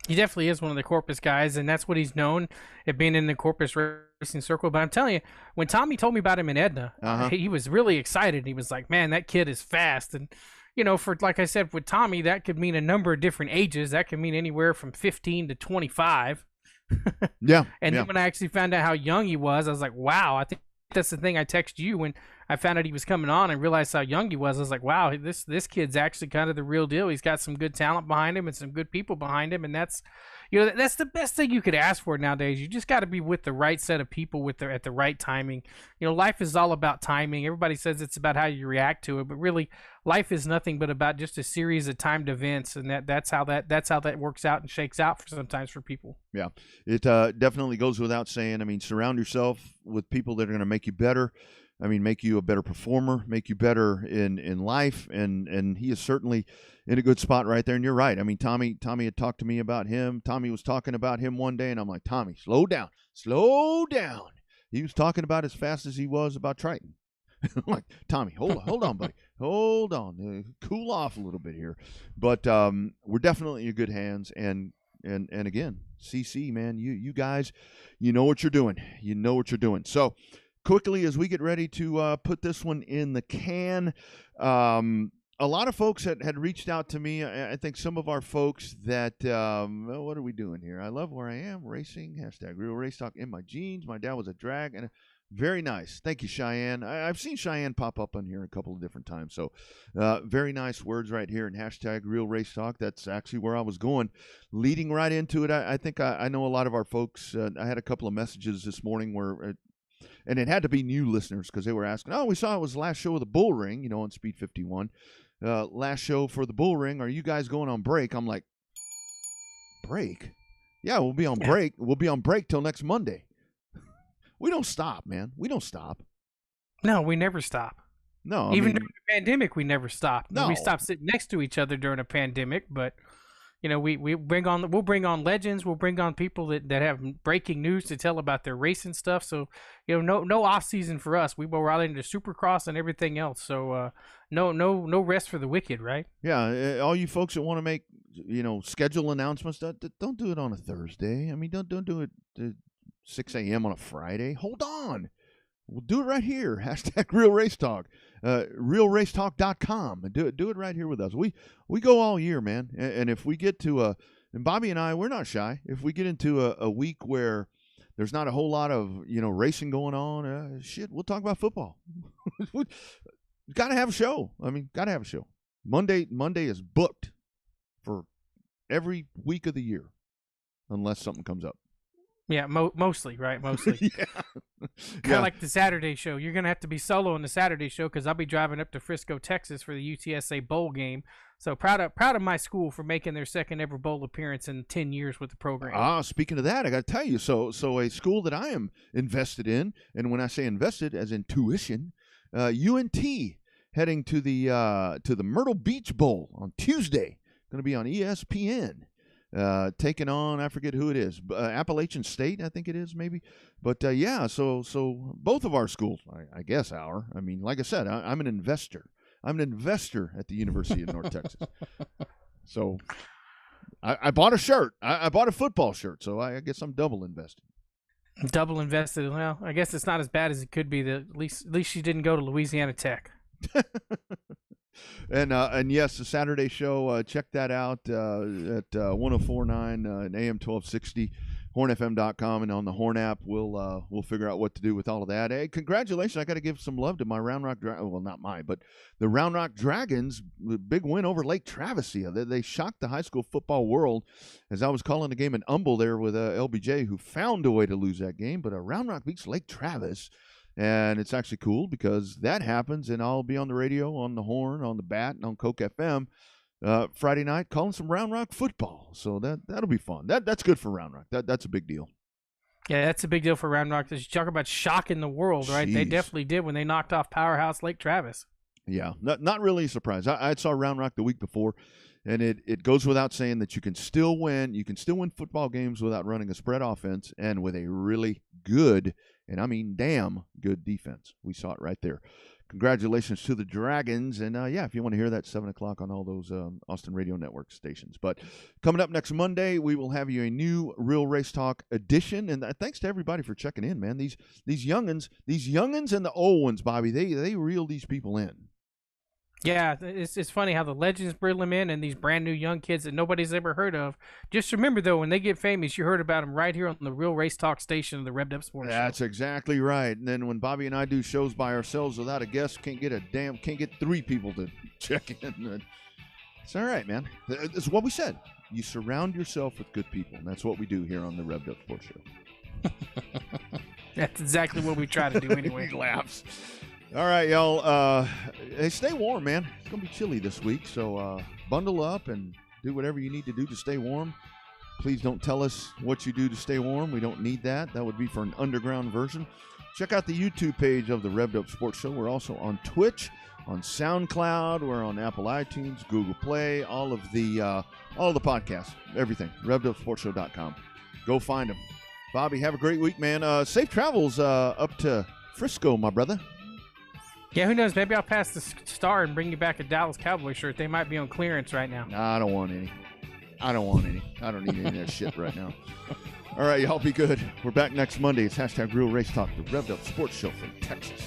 He definitely is one of the Corpus guys, and that's what he's known at being in the Corpus racing circle. But I'm telling you, when Tommy told me about him in Edna, he was really excited. He was like, man, that kid is fast. And, for like I said, with Tommy, that could mean a number of different ages. That could mean anywhere from 15 to 25. Yeah. And then when I actually found out how young he was, I was like, wow, I think that's the thing I texted you when I found out he was coming on and realized how young he was. I was like, wow, this kid's actually kind of the real deal. He's got some good talent behind him and some good people behind him, and that's that's the best thing you could ask for nowadays. You just got to be with the right set of people at the right timing. Life is all about timing. Everybody says it's about how you react to it, but really, life is nothing but about just a series of timed events, and that's how that works out and shakes out sometimes for people. Yeah, it definitely goes without saying. I mean, surround yourself with people that are going to make you better. I mean, make you a better performer, make you better in life, and he is certainly in a good spot right there. And you're right. I mean, Tommy had talked to me about him. Tommy was talking about him one day, and I'm like, Tommy, slow down. He was talking about as fast as he was about Triton. I'm like, Tommy, hold on, buddy, hold on, cool off a little bit here. But we're definitely in good hands, and again, CC, man, you guys, you know what you're doing. So. Quickly, as we get ready to put this one in the can, a lot of folks had reached out to me. I think some of our folks that, what are we doing here? I love where I am, racing, #Real Race Talk in my jeans. My dad was a drag, and very nice. Thank you, Cheyenne. I've seen Cheyenne pop up on here a couple of different times. So very nice words right here in #Real Race Talk. That's actually where I was going. Leading right into it, I think I know a lot of our folks. I had a couple of messages this morning where and it had to be new listeners because they were asking, we saw it was the last show of the Bull Ring, on Speed 51. Last show for the Bull Ring. Are you guys going on break? I'm like, break? Yeah, we'll be on break. We'll be on break till next Monday. We don't stop, man. We don't stop. No, we never stop. No, Even during the pandemic, we never stopped. No. We stopped sitting next to each other during a pandemic, but we bring on legends. We'll bring on people that have breaking news to tell about their racing stuff. So, no off season for us. We go right into Supercross and everything else. So, no rest for the wicked, right? Yeah, all you folks that want to make schedule announcements, don't do it on a Thursday. I mean, don't do it at 6 a.m. on a Friday. Hold on. We'll do it right here. # Real Race Talk. RealRaceTalk.com. Do it right here with us. We go all year, man. And if we get to and Bobby and I, we're not shy. If we get into a week where there's not a whole lot of racing going on, we'll talk about football. Got to have a show. I mean, got to have a show. Monday is booked for every week of the year, unless something comes up. Yeah, mostly, right? Mostly. Yeah. Kind of like the Saturday show. You're going to have to be solo on the Saturday show because I'll be driving up to Frisco, Texas for the UTSA bowl game. So proud of my school for making their second ever bowl appearance in 10 years with the program. Speaking of that, I got to tell you, so a school that I am invested in, and when I say invested, as in tuition, UNT heading to the Myrtle Beach Bowl on Tuesday. Going to be on ESPN. Taking on, I forget who it is, Appalachian State, I think it is, maybe. But so both of our schools, I guess I mean, like I said, I'm an investor. I'm an investor at the University of North Texas. So I bought a shirt. I bought a football shirt, so I guess I'm double invested. Double invested. Well, I guess it's not as bad as it could be. At least she didn't go to Louisiana Tech. And yes, the Saturday show, check that out at 104.9 and AM 1260, hornfm.com, and on the Horn app. We'll figure out what to do with all of that. Hey, congratulations. I got to give some love to my Round Rock well, not mine, but the Round Rock Dragons, big win over Lake Travis. They shocked the high school football world, as I was calling the game an humble there with LBJ, who found a way to lose that game, but Round Rock beats Lake Travis. And it's actually cool because that happens, and I'll be on the radio, on the Horn, on the Bat, and on Coke FM Friday night calling some Round Rock football. So that'll be fun. That's good for Round Rock. That's a big deal. Yeah, that's a big deal for Round Rock. You talk about shocking the world, right? Jeez. They definitely did when they knocked off Powerhouse Lake Travis. Yeah, not really a surprise. I saw Round Rock the week before, and it goes without saying that you can still win. You can still win football games without running a spread offense and with a really good, and I mean damn good defense. We saw it right there. Congratulations to the Dragons. And, if you want to hear that, 7 o'clock on all those Austin Radio Network stations. But coming up next Monday, we will have you a new Real Race Talk edition. And thanks to everybody for checking in, man. These youngins and the old ones, Bobby, they reel these people in. Yeah, it's funny how the legends bring them in and these brand new young kids that nobody's ever heard of. Just remember, though, when they get famous, you heard about them right here on the Real Race Talk station of the Revved Up Sports Show. That's exactly right. And then when Bobby and I do shows by ourselves without a guest, can't get 3 people to check in. It's all right, man. It's what we said. You surround yourself with good people, and that's what we do here on the Revved Up Sports Show. That's exactly what we try to do anyway. He laughs. All right, y'all. Hey, stay warm, man. It's going to be chilly this week, so bundle up and do whatever you need to do to stay warm. Please don't tell us what you do to stay warm. We don't need that. That would be for an underground version. Check out the YouTube page of the Revved Up Sports Show. We're also on Twitch, on SoundCloud. We're on Apple iTunes, Google Play, all of the podcasts, everything. RevvedUpSportsShow.com. Go find them. Bobby, have a great week, man. Safe travels up to Frisco, my brother. Yeah, who knows? Maybe I'll pass the Star and bring you back a Dallas Cowboy shirt. They might be on clearance right now. Nah, I don't want any. I don't need any of that shit right now. All right, y'all be good. We're back next Monday. It's #Real Race Talk, the Revved Up Sports Show from Texas.